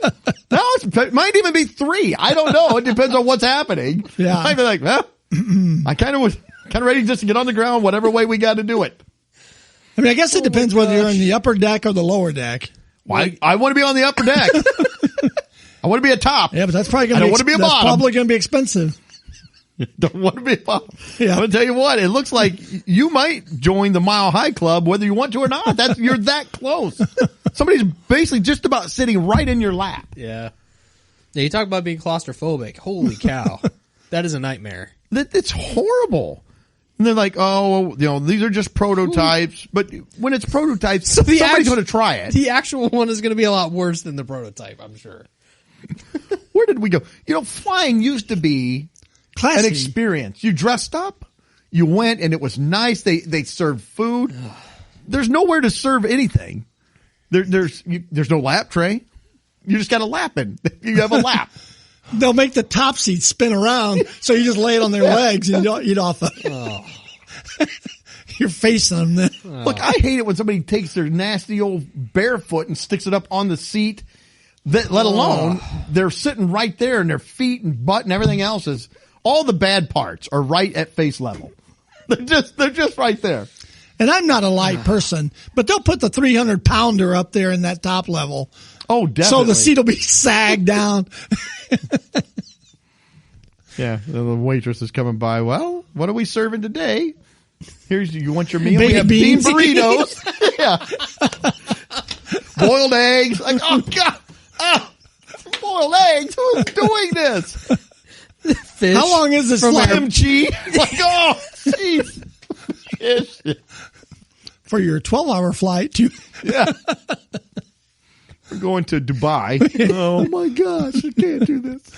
Now it might even be 3. I don't know. It depends on what's happening. Yeah. I'd be like, well, I kind of was ready just to get on the ground, whatever way we got to do it. I mean, I guess it depends whether you're in the upper deck or the lower deck. I want to be on the upper deck. I want to be a top. Yeah, but that's probably going I to don't want to be a that's bottom. probably going to be expensive. Don't want to be a bottom. Yeah. I'm going to tell you what, it looks like you might join the Mile High Club whether you want to or not. You're that close. Somebody's basically just about sitting right in your lap. Yeah. Yeah, you talk about being claustrophobic. Holy cow. That is a nightmare. It's horrible. And they're like, these are just prototypes. But when it's prototypes, somebody's going to try it. The actual one is going to be a lot worse than the prototype, I'm sure. Where did we go? Flying used to be Classy. an experience. You dressed up, you went, and it was nice. They served food. There's nowhere to serve anything. There's no lap tray. You just got a lap in. You have a lap. They'll make the top seat spin around, so you just lay it on their legs and you eat off of You're facing them then. Look, I hate it when somebody takes their nasty old barefoot and sticks it up on the seat. Let alone they're sitting right there, and their feet and butt and everything else is all the bad parts are right at face level. They're just right there. And I'm not a light person, but they'll put the 300-pounder up there in that top level. Oh, definitely. So the seat will be sagged down. Yeah, the waitress is coming by. Well, what are we serving today? You want your meal? Baked We have beans. bean burritos. Yeah. Boiled eggs. Like, oh, God. Oh, boiled eggs? Who's doing this? Fish. How long is this flight? Kimchi. Like, oh, jeez. Fish. For your 12-hour flight to Yeah. We're going to Dubai. Oh, my gosh. I can't do this.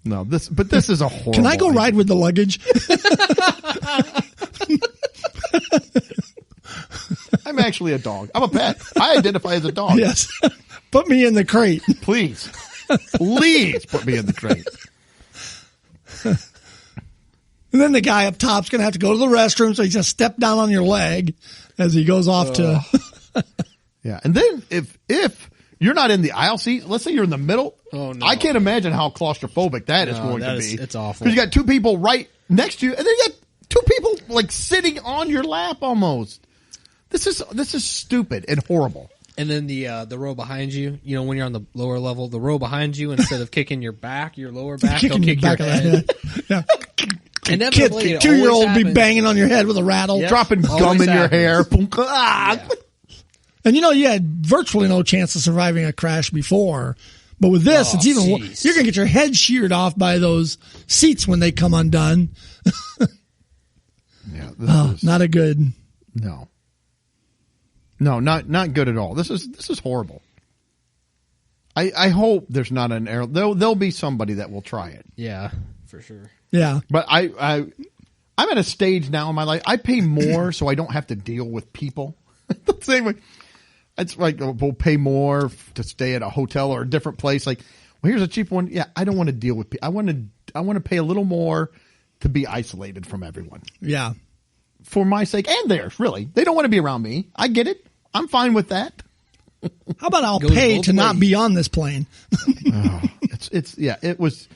No, this is a horrible. Can I go idea. ride with the luggage? I'm actually a dog. I'm a pet. I identify as a dog. Yes. Put me in the crate. Please. Please put me in the crate. And then the guy up top's going to have to go to the restroom, so he's going to step down on your leg as he goes off to. Yeah. And then if you're not in the aisle seat, let's say you're in the middle. Oh, no. I can't imagine how claustrophobic that is No, going that to is- be. it's awful. Because you got two people right next to you, and then you got two people like sitting on your lap almost. This is stupid and horrible. And then the row behind you, when you're on the lower level, the row behind you, instead of kicking your lower back, they'll Kicking kick you your back of the head. head. Yeah. Inevitably, Kids, it 2-year-old always be happens. banging on your head with a rattle. Yep. Dropping Always gum in your happens. hair. Boom. Ah. Yeah. And you had virtually no chance of surviving a crash before. But with this, Oh, it's even jeez. you're going to get your head sheared off by those seats when they come undone. Yeah. This Oh, is, not a good. no. No, not good at all. This is horrible. I hope there's not an error. There'll be somebody that will try it. Yeah, for sure. Yeah. But I'm at a stage now in my life. I pay more so I don't have to deal with people. The same way. It's like we'll pay more to stay at a hotel or a different place. Like, well, here's a cheap one. Yeah, I don't want to deal with people. I want to pay a little more to be isolated from everyone Yeah. for my sake and theirs. Really, they don't want to be around me. I get it. I'm fine with that. How about I'll Goes pay both to not ways. be on this plane? It was.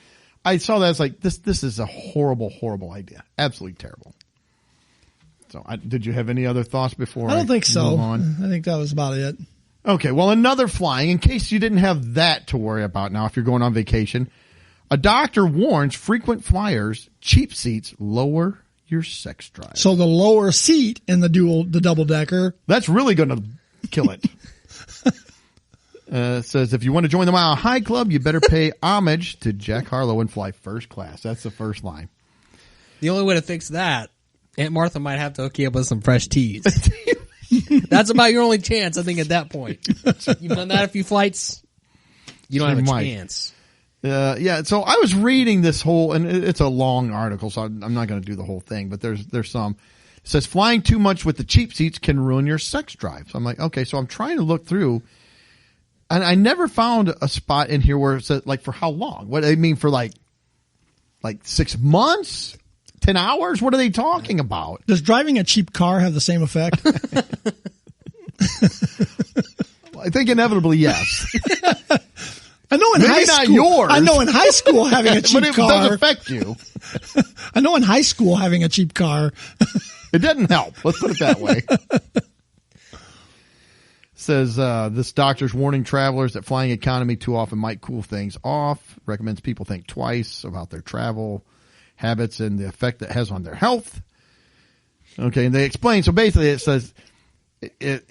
I saw that as like this is a horrible idea. Absolutely terrible. So, did you have any other thoughts before? I don't think so. move on? I think that was about it. Okay, well, another flying, in case you didn't have that to worry about now if you're going on vacation, a doctor warns frequent flyers, cheap seats lower your sex drive. So the lower seat in the double decker. That's really going to kill it. It says, if you want to join the Mile High Club, you better pay homage to Jack Harlow and fly first class. That's the first line. The only way to fix that, Aunt Martha might have to hook you up with some fresh teas. That's about your only chance, I think, at that point. You've done that a few flights, you don't have a might. chance. Yeah, so I was reading this whole, and it's a long article, so I'm not going to do the whole thing, but there's some. It says flying too much with the cheap seats can ruin your sex drive. So I'm like, okay, so I'm trying to look through, and I never found a spot in here where it said, like, for how long? What do they mean for, like 6 months? 10 hours? What are they talking about? Does driving a cheap car have the same effect? I think inevitably, yes. I know in Maybe high not school. yours. I know in high school having a cheap But it car. does affect you. I know in high school having a cheap car. It doesn't help. Let's put it that way. Says this doctor's warning travelers that flying economy too often might cool things off. Recommends people think twice about their travel habits and the effect that has on their health. Okay, and they explain. So basically it says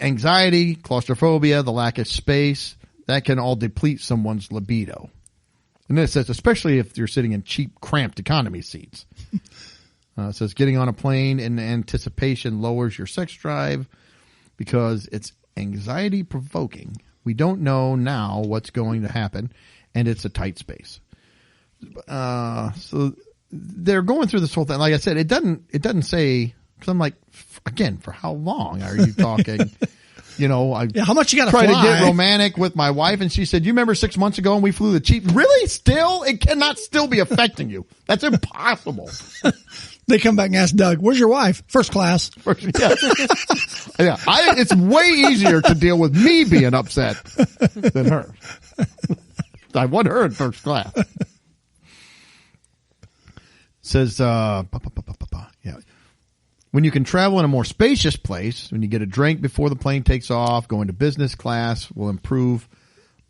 anxiety, claustrophobia, the lack of space, that can all deplete someone's libido. And then it says, especially if you're sitting in cheap, cramped economy seats. It says getting on a plane in anticipation lowers your sex drive because it's anxiety provoking. We don't know now what's going to happen, and it's a tight space. So they're going through this whole thing. Like I said, it doesn't say, because I'm like, again, for how long are you talking? How much you got to tried fly? to get romantic with my wife, and she said, you remember 6 months ago when we flew the cheap? Really? Still? It cannot still be affecting you. That's impossible. They come back and ask Doug, "Where's your wife?" First class. Yeah. It's way easier to deal with me being upset than her. I want her in first class. Says, yeah. When you can travel in a more spacious place, when you get a drink before the plane takes off, going to business class will improve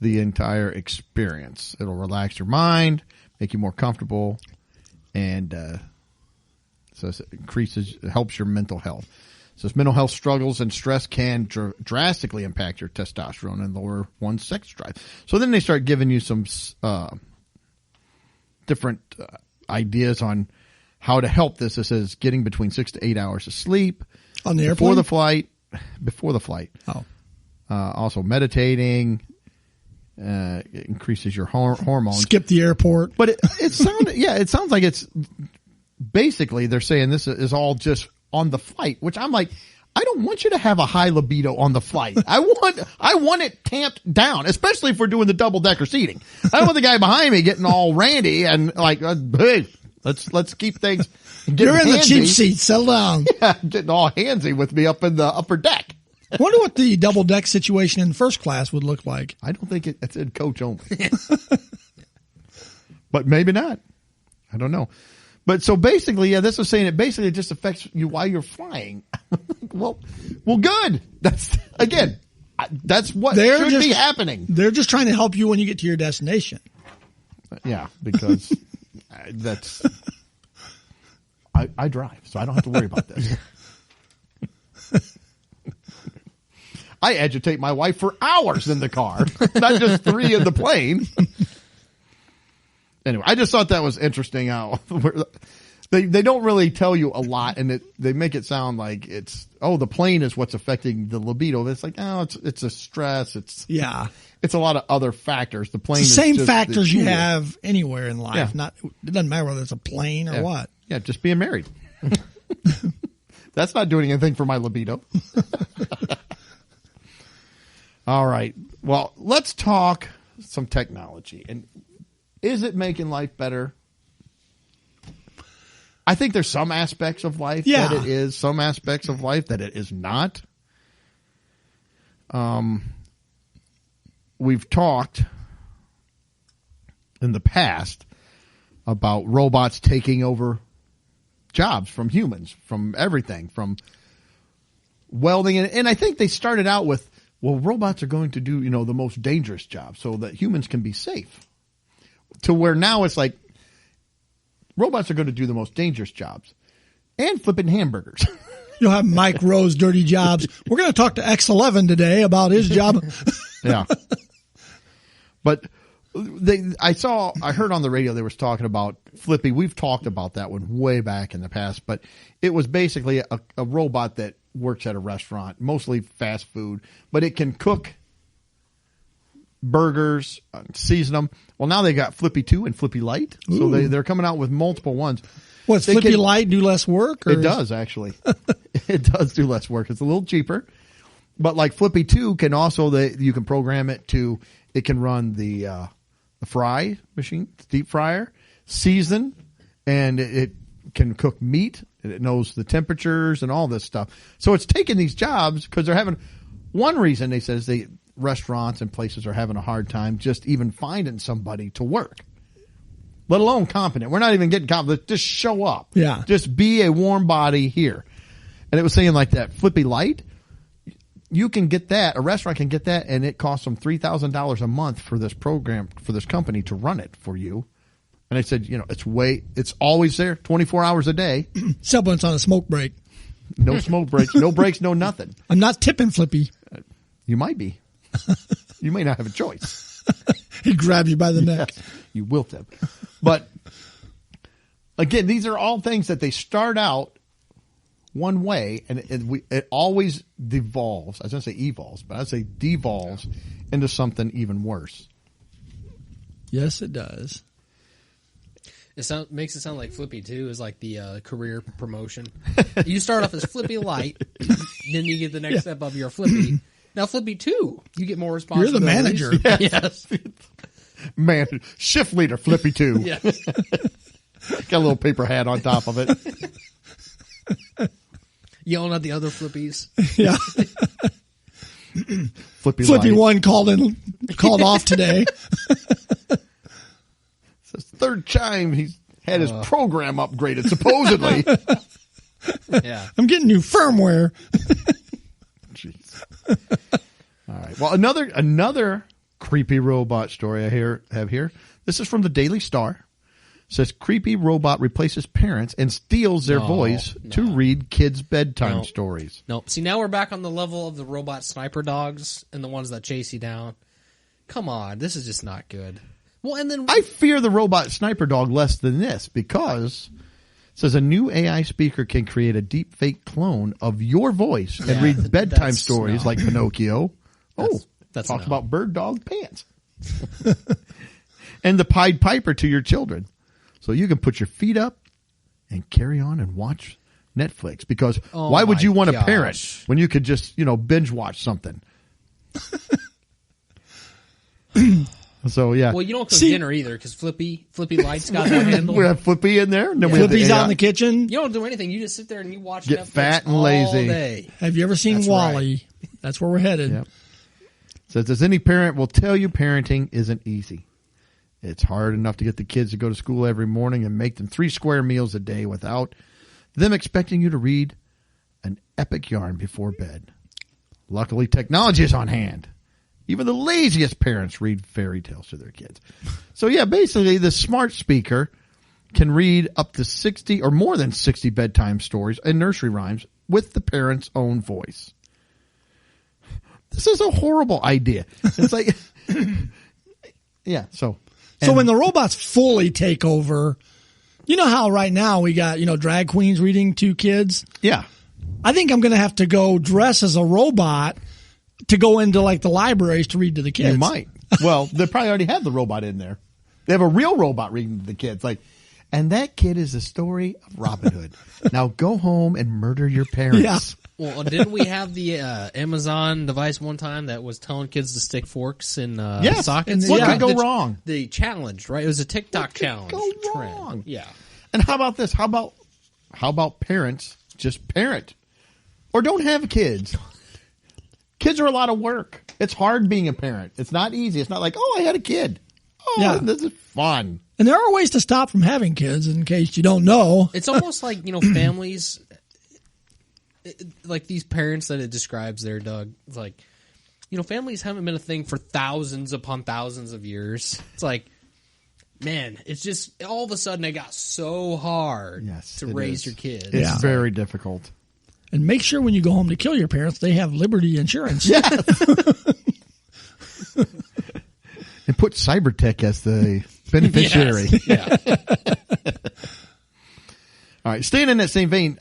the entire experience. It'll relax your mind, make you more comfortable, and says it helps your mental health. It says mental health struggles and stress can drastically impact your testosterone and lower one's sex drive. So then they start giving you some different ideas on how to help this. It says getting between 6 to 8 hours of sleep On the before airplane? Before the flight. Oh. Also meditating increases your hormones. Skip the airport. But it sounds like it's basically they're saying this is all just on the flight, which I'm like, I don't want you to have a high libido on the flight. I want it tamped down, especially if we're doing the double decker seating. I don't want the guy behind me getting all randy and like, hey, let's keep things. You're in the cheap seat. Settle down. Yeah, getting all handsy with me up in the upper deck. Wonder what the double deck situation in first class would look like. I don't think it's in coach only, but maybe not. I don't know. But so basically, yeah, this is saying it basically just affects you while you're flying. well, good. That's what should be happening. They're just trying to help you when you get to your destination. Yeah, because I drive, so I don't have to worry about this. I agitate my wife for hours in the car, not just 3 in the plane. Anyway, I just thought that was interesting how they don't really tell you a lot, and they make it sound like it's, the plane is what's affecting the libido. It's like, it's a stress. It's a lot of other factors. The plane it's the is same just factors you have anywhere in life. Yeah. It doesn't matter whether it's a plane or what. Yeah, just being married. That's not doing anything for my libido. All right. Well, let's talk some technology. And is it making life better? I think there's some aspects of life that it is, some aspects of life that it is not. We've talked in the past about robots taking over jobs from humans, from everything, from welding. And I think they started out with, robots are going to do, the most dangerous jobs so that humans can be safe. To where now it's like, robots are going to do the most dangerous jobs and flipping hamburgers. You'll have Mike Rowe's dirty jobs. We're going to talk to X11 today about his job. Yeah. But I heard on the radio they was talking about Flippy. We've talked about that one way back in the past, but it was basically a robot that works at a restaurant, mostly fast food, but it can cook burgers, season them. Well, now they got Flippy 2 and Flippy Light. So they're coming out with multiple ones. What's Flippy Light do less work? It does, actually. It does do less work. It's a little cheaper. But like Flippy 2 can also, you can program it to, it can run the fry machine, deep fryer, season, and it can cook meat, and it knows the temperatures and all this stuff. So it's taking these jobs because they're having, one reason they said is restaurants and places are having a hard time just even finding somebody to work, let alone competent. We're not even getting competent. Just show up. Yeah. Just be a warm body here. And it was saying like that Flippy Light, you can get that, a restaurant can get that, and it costs them $3,000 a month for this program, for this company to run it for you. And I said, it's always there, 24 hours a day. Except when it's on a smoke break. No smoke breaks, no breaks, no nothing. I'm not tipping Flippy. You might be. You may not have a choice. He grabs you by the neck. Yes, you will tip. But again, these are all things that they start out one way, and it always devolves. I was going to say evolves, but I'd say devolves into something even worse. Yes, it does. It makes it sound like Flippy 2 is like the career promotion. You start off as Flippy Light, then you get the next step of your Flippy. Now Flippy 2, you get more responsibility. You're the manager. Yes. Man, shift leader, Flippy 2. Yes. Got a little paper hat on top of it. Yelling at the other Flippies. Yeah. Flippy Light. 1 called off today. It's his third time he's had his program upgraded, supposedly. Yeah. I'm getting new firmware. Jeez. All right. Well, another creepy robot story I have here. This is from the Daily Star. says creepy robot replaces parents and steals their voice to read kids' bedtime stories. Nope. See, now we're back on the level of the robot sniper dogs and the ones that chase you down. Come on, this is just not good. Well, and then I fear the robot sniper dog less than this because it says a new AI speaker can create a deep fake clone of your voice and read bedtime stories like Pinocchio. That's talks about bird dog pants. And the Pied Piper to your children. So you can put your feet up and carry on and watch Netflix because why would you want a parent when you could just, binge watch something? So, yeah. Well, you don't cook dinner either because Flippy Light's got that handle. We have Flippy in there. And then Flippy's out in the kitchen. You don't do anything. You just sit there and you watch Get Netflix fat and all lazy. day. Have you ever seen That's Wall-E? right. That's where we're headed. Yep. Says, as any parent will tell you, parenting isn't easy. It's hard enough to get the kids to go to school every morning and make them 3 square meals a day without them expecting you to read an epic yarn before bed. Luckily, technology is on hand. Even the laziest parents read fairy tales to their kids. So, yeah, basically, the smart speaker can read up to 60 or more than 60 bedtime stories and nursery rhymes with the parent's own voice. This is a horrible idea. It's like, yeah, so. So when the robots fully take over, you know how right now we got, drag queens reading to kids? Yeah. I think I'm going to have to go dress as a robot to go into like the libraries to read to the kids. You might. Well, they probably already have the robot in there. They have a real robot reading to the kids. And that kid is the story of Robin Hood. Now go home and murder your parents. Yeah. Well, didn't we have the Amazon device one time that was telling kids to stick forks in sockets? What could go wrong? The challenge, right? It was a TikTok challenge. Go trend. wrong? Yeah. And how about this? How about parents just parent or don't have kids? Kids are a lot of work. It's hard being a parent. It's not easy. It's not like, I had a kid. This is fun. And there are ways to stop from having kids in case you don't know. It's almost like, families, like these parents that it describes there, Doug, it's like, families haven't been a thing for thousands upon thousands of years. It's like, man, it's just all of a sudden it got so hard to raise your kids. It's very difficult. And make sure when you go home to kill your parents, they have Liberty Insurance. Yes. And put Cybertech as the beneficiary. Yes. Yeah. All right. Staying in that same vein,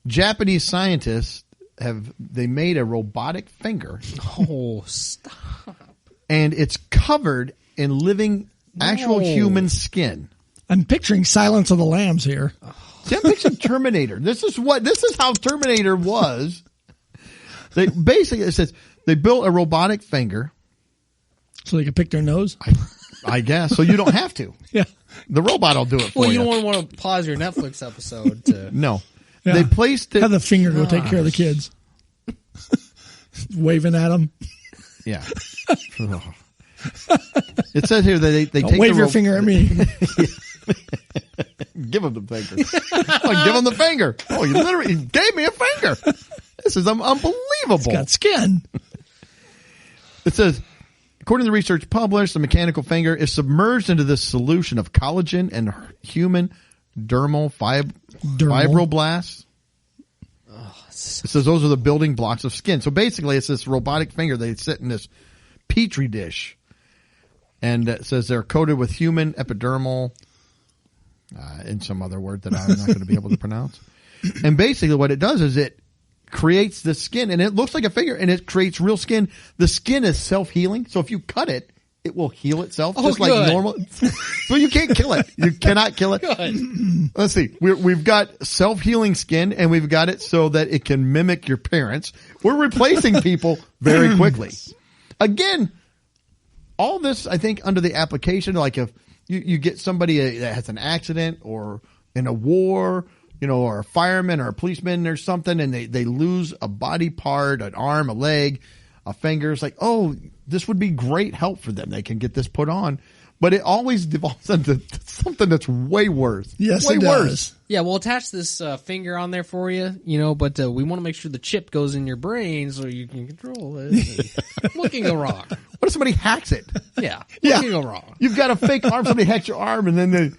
Japanese scientists they made a robotic finger. Oh, stop. And it's covered in living actual human skin. I'm picturing Silence of the Lambs here. See, I'm picturing Terminator. This is how Terminator was. It says they built a robotic finger. So they can pick their nose? I guess. So you don't have to. Yeah. The robot will do it for you. Well, you don't want to pause your Netflix episode to... No. Yeah. They placed it. Have the finger go take care of the kids. Waving at them. Yeah. It says here that they Don't take wave your finger at me. Give him the finger. Give him the finger. Oh, you literally gave me a finger. This is unbelievable. It's got skin. It says, according to the research published, the mechanical finger is submerged into this solution of collagen and human dermal fibroblasts. It says those are the building blocks of skin. So basically, it's this robotic finger. They sit in this petri dish. And it says they're coated with human epidermal, and some other word that I'm not going to be able to pronounce. And basically what it does is it creates the skin, and it looks like a finger, and it creates real skin. The skin is self-healing, so if you cut it, it will heal itself just like normal. So you can't kill it. You cannot kill it. Good. Let's see. We've got self-healing skin, and we've got it so that it can mimic your parents. We're replacing people very quickly. Again, all this, I think, under the application, like if you get somebody that has an accident or in a war, or a fireman or a policeman or something, and they lose a body part, an arm, a leg, a finger. It's like, this would be great help for them. They can get this put on. But it always devolves into something that's way worse. Yes, way it worse. does. Yeah, we'll attach this finger on there for you, but we want to make sure the chip goes in your brain so you can control it. What can go wrong? What if somebody hacks it? Yeah. What can go wrong? You've got a fake arm. Somebody hacks your arm, and then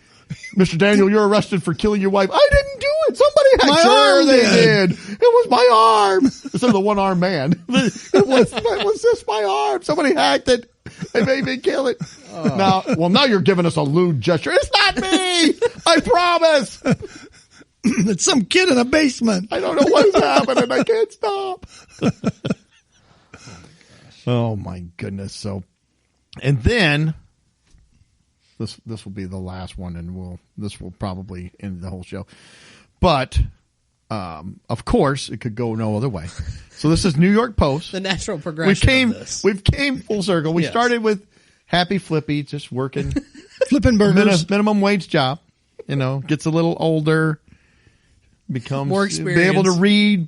Mr. Daniel, you're arrested for killing your wife. I didn't do it. Somebody hacked. My Sure, arm they did. did. It was my arm. Instead of the one-armed man. It was this my arm. Somebody hacked it. They made me kill it. Now you're giving us a lewd gesture. It's not me. I promise. It's some kid in a basement. I don't know what's happening. I can't stop. Oh my goodness. So, and then this will be the last one, and this will probably end the whole show. But of course, it could go no other way. So this is New York Post. The natural progression of this. We came full circle. We Yes. started with Happy Flippy, just working Flipping burgers. minimum wage job. Gets a little older, becomes More be able to experience. read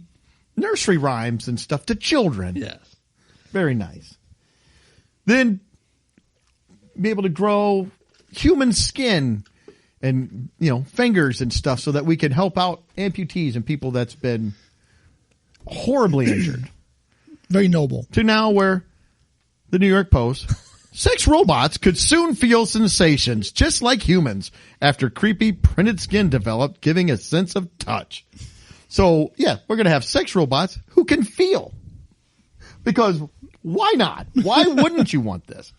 nursery rhymes and stuff to children. Yes. Very nice. Then be able to grow human skin and, fingers and stuff so that we can help out amputees and people that's been horribly injured. Very noble. To now where the New York Post, sex robots could soon feel sensations just like humans after creepy printed skin developed, giving a sense of touch. So, yeah, we're going to have sex robots who can feel. Because why not? Why wouldn't you want this?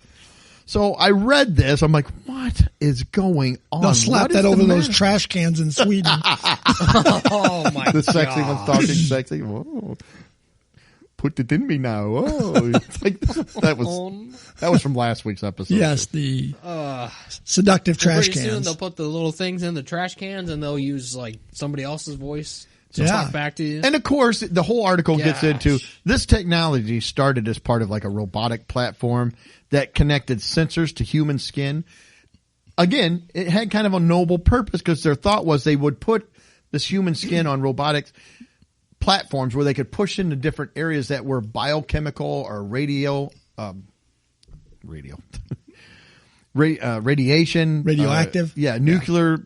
So I read this. I'm like, what is going on? They'll slap What is that the over those matter? trash cans in Sweden. Oh my The sexy God. one's talking sexy. Whoa. Put it in me now. Oh, it's like, that was from last week's episode. Yes, the seductive trash Pretty soon cans. they'll put the little things in the trash cans and they'll use like somebody else's voice to Yeah. talk back to you. And of course, the whole article gets Gosh. into this technology started as part of like a robotic platform that connected sensors to human skin. Again, it had kind of a noble purpose because their thought was they would put this human skin on robotics platforms where they could push into different areas that were biochemical or radiation, Radioactive? nuclear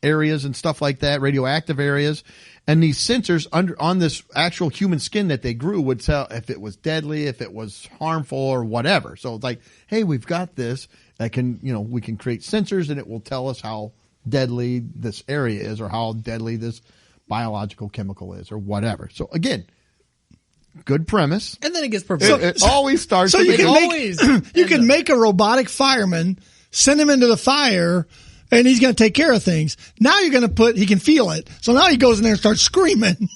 areas and stuff like that, radioactive areas. And these sensors on this actual human skin that they grew would tell if it was deadly, if it was harmful or whatever. So it's like, hey, we've got this that can, we can create sensors and it will tell us how deadly this area is or how deadly this biological chemical is or whatever. So again, good premise. And then it gets perverted. It always starts So with you the can always make you end can up- make a robotic fireman, send him into the fire, and he's going to take care of things. Now you're going to he can feel it. So now he goes in there and starts screaming.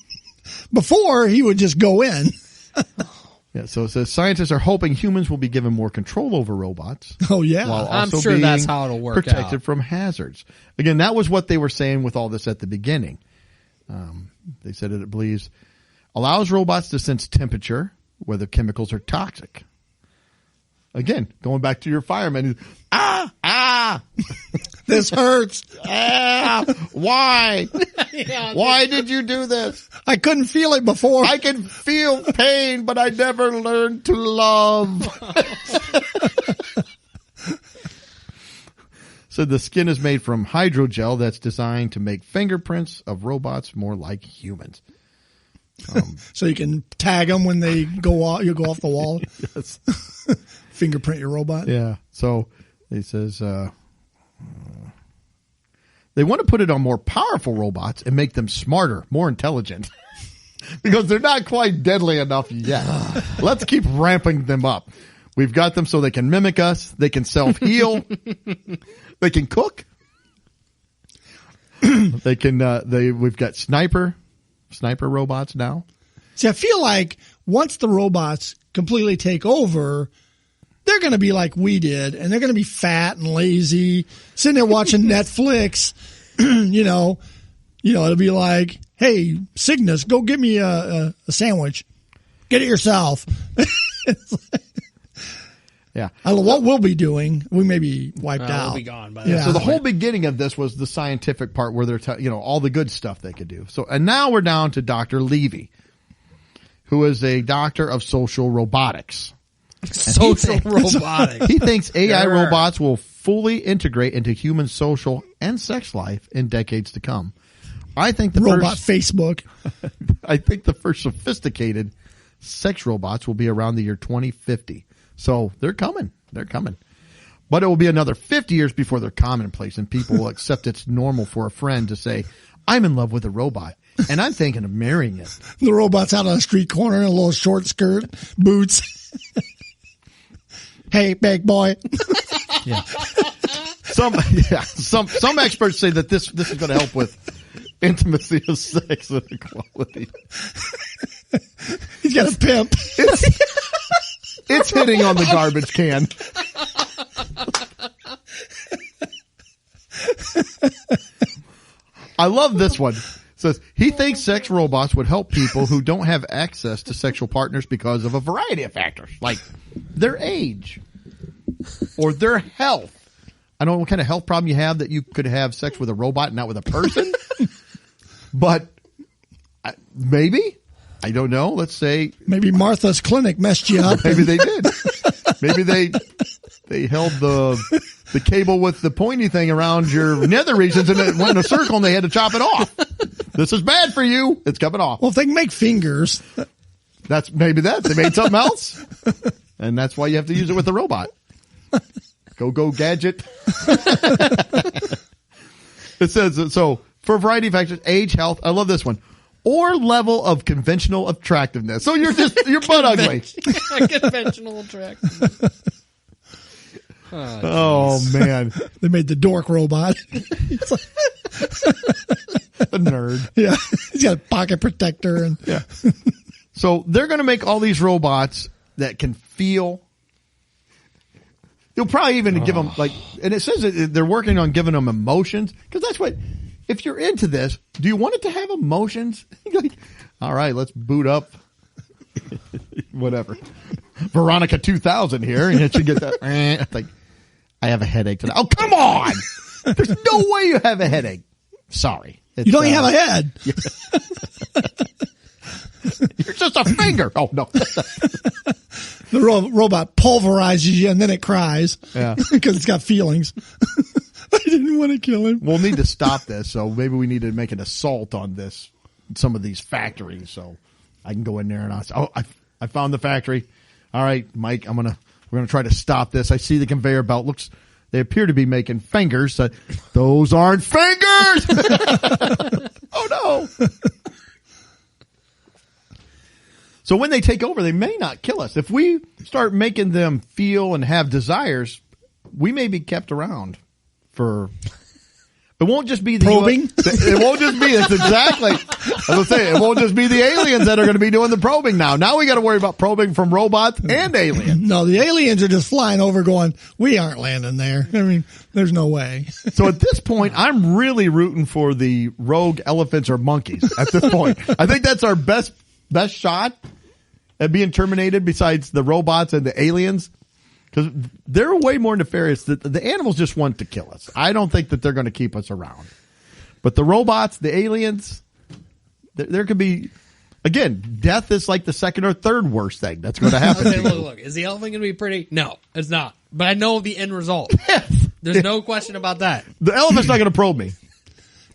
Before he would just go in. Yeah, so it says scientists are hoping humans will be given more control over robots. Oh yeah. While I'm also sure being that's how it'll work protected out. from hazards. Again, that was what they were saying with all this at the beginning. They said it believes allows robots to sense temperature, whether chemicals are toxic. Again, going back to your fireman, This hurts. why? Why did you do this? I couldn't feel it before. I can feel pain, but I never learned to love. So the skin is made from hydrogel that's designed to make fingerprints of robots more like humans. So you can tag them when they go off. You go off the wall. Yes. Fingerprint your robot. Yeah. So he says they want to put it on more powerful robots and make them smarter, more intelligent. Because they're not quite deadly enough yet. Let's keep ramping them up. We've got them so they can mimic us. They can self-heal. They can cook. They can. We've got sniper robots now. See, I feel like once the robots completely take over, they're going to be like we did, and they're going to be fat and lazy, sitting there watching Netflix. It'll be like, "Hey, Cygnus, go get me a sandwich. Get it yourself." Yeah. I don't know what we'll be doing. We may be wiped out. We'll be gone by Yeah. then. So the whole beginning of this was the scientific part where they're, all the good stuff they could do. So, and now we're down to Dr. Levy, who is a doctor of social robotics. Social robotics. He thinks AI Sure. robots will fully integrate into human social and sex life in decades to come. I think the Robot Facebook. first sophisticated sex robots will be around the year 2050. So they're coming. They're coming. But it will be another 50 years before they're commonplace and people will accept it's normal for a friend to say, I'm in love with a robot and I'm thinking of marrying it. The robot's out on a street corner in a little short skirt, boots. Hey, big boy. Yeah. Some experts say that this is going to help with intimacy of sex and equality. He's got a pimp. It's hitting on the garbage can. I love this one. It says he thinks sex robots would help people who don't have access to sexual partners because of a variety of factors, like their age or their health. I don't know what kind of health problem you have that you could have sex with a robot and not with a person, but maybe. I don't know. Let's say maybe Martha's Clinic messed you up. Maybe they did. Maybe they held the cable with the pointy thing around your nether regions and it went in a circle and they had to chop it off. This is bad for you. It's coming off. Well, if they can make fingers. They made something else. And that's why you have to use it with the robot. Go gadget. It says, so for a variety of factors, age, health. I love this one. Or level of conventional attractiveness. So you're butt ugly. Conventional attractiveness. Oh man. They made the dork robot. It's like, a nerd. yeah. He's got a pocket protector and yeah. So they're going to make all these robots that can feel. You'll probably even give them and it says that they're working on giving them emotions because that's what. If you're into this, do you want it to have emotions? All right, let's boot up. Whatever. Veronica 2000 here, and it should get that. Like, I have a headache today. Oh, come on! There's no way you have a headache. Sorry. You don't even have a head. You're just a finger. Oh, no. The robot pulverizes you, and then it cries. Yeah. Because it's got feelings. I didn't want to kill him. We'll need to stop this, so maybe we need to make an assault on some of these factories, so I can go in there and I found the factory. All right, Mike, we're gonna try to stop this. I see the conveyor belt. They appear to be making fingers. Those aren't fingers. Oh no. So when they take over, they may not kill us. If we start making them feel and have desires, we may be kept around. It won't just be the probing. It won't just be. That's exactly. I was saying it won't just be the aliens that are going to be doing the probing now. Now we got to worry about probing from robots and aliens. No, the aliens are just flying over, going, "We aren't landing there." I mean, there's no way. So at this point, I'm really rooting for the rogue elephants or monkeys. At this point, I think that's our best shot at being terminated. Besides the robots and the aliens. Because they're way more nefarious. The animals just want to kill us. I don't think that they're going to keep us around. But the robots, the aliens, there could be, again, death is like the second or third worst thing that's going to happen. Okay, look, is the elephant going to be pretty? No, it's not. But I know the end result. Yes. There's no question about that. The elephant's not going to probe me.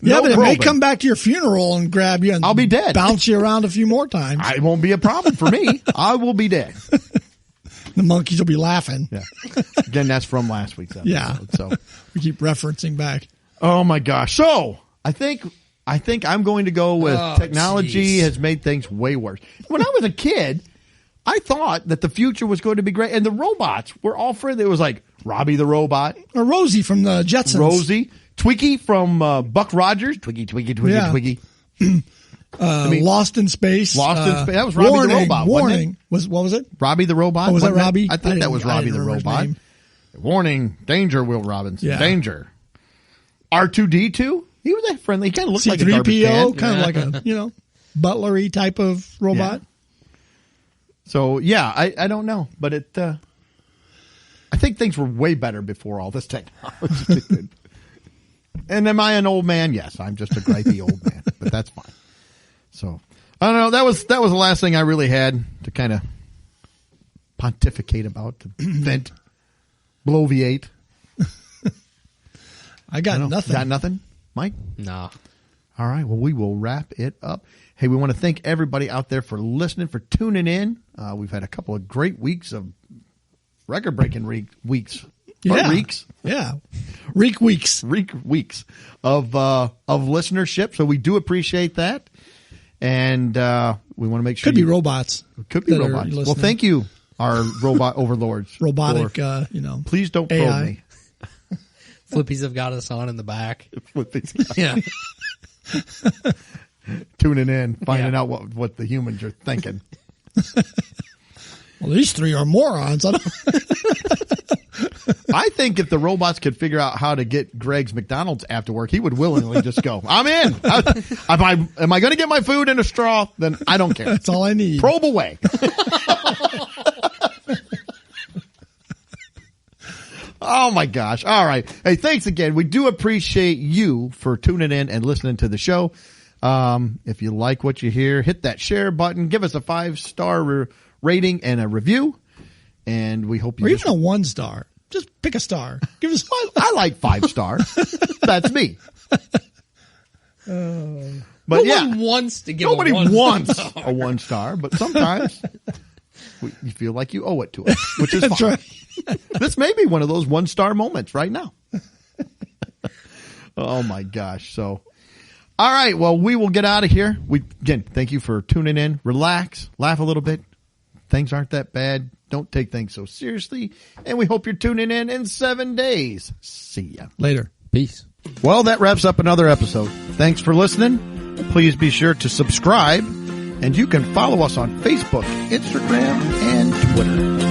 Yeah, No but it may probing. come back to your funeral and grab you and I'll be dead. bounce you around a few more times. It won't be a problem for me. I will be dead. The monkeys will be laughing. Yeah. Again, that's from last week's episode. Yeah. So, We keep referencing back. oh my gosh. So I think I'm going to go with technology jeez. has made things way worse. When I was a kid, I thought that the future was going to be great, and the robots were all friendly. It was like Robbie the robot, Or Rosie from the Jetsons. Rosie, Twiggy from Buck Rogers, Twiggy, Yeah. Twiggy. Lost in Space. Lost in Space. That was Robbie the robot, wasn't Warning. What was it? Robbie the robot. Oh, was that wasn't it? Robbie? I think that was I Robbie didn't the remember his robot. name. Warning, danger, Will Robinson, Yeah. danger. R2D2. He was that friendly. He kind of looked like a garbage C-3PO, can. kind of like a, butlery type of robot. So yeah, I don't know, but I think things were way better before all this technology. And am I an old man? Yes, I'm just a gripey old man, but that's fine. So I don't know. That was the last thing I really had to kind of pontificate about, to vent, bloviate. I got nothing. Got nothing, Mike? Nah. All right. Well, we will wrap it up. Hey, we want to thank everybody out there for listening, for tuning in. We've had a couple of great weeks of record-breaking weeks Yeah. Or reeks. Yeah. Reek weeks. Weeks of listenership. So we do appreciate that. And we want to make sure Could be robots. Could be that are robots. Well, listening. thank you, our robot overlords. Robotic, for- please don't probe AI. me. Flippies have got us on in the back. With these Yeah. tuning in, finding Yeah. out what the humans are thinking. Well, these three are morons. I don't- I think if the robots could figure out how to get Greg's McDonald's after work, he would willingly just go, I'm in. Am I going to get my food in a straw? Then I don't care. That's all I need. Probe away. Oh my gosh. All right. Hey, thanks again. We do appreciate you for tuning in and listening to the show. If you like what you hear, hit that share button, give us a 5-star rating and a review. And we hope you Or just even a 1-star. Just pick a star. Give us I like 5-star. That's me. But No yeah, one wants to give nobody a 1 wants star. a 1-star, but sometimes you feel like you owe it to us, which is That's fine. right. This may be one of those 1-star moments right now. Oh my gosh. So, all right. Well, we will get out of here. Again, thank you for tuning in. Relax, laugh a little bit. Things aren't that bad. Don't take things so seriously. And we hope you're tuning in 7 days. See ya. Later. Peace. Well, that wraps up another episode. Thanks for listening. Please be sure to subscribe, and you can follow us on Facebook, Instagram, and Twitter.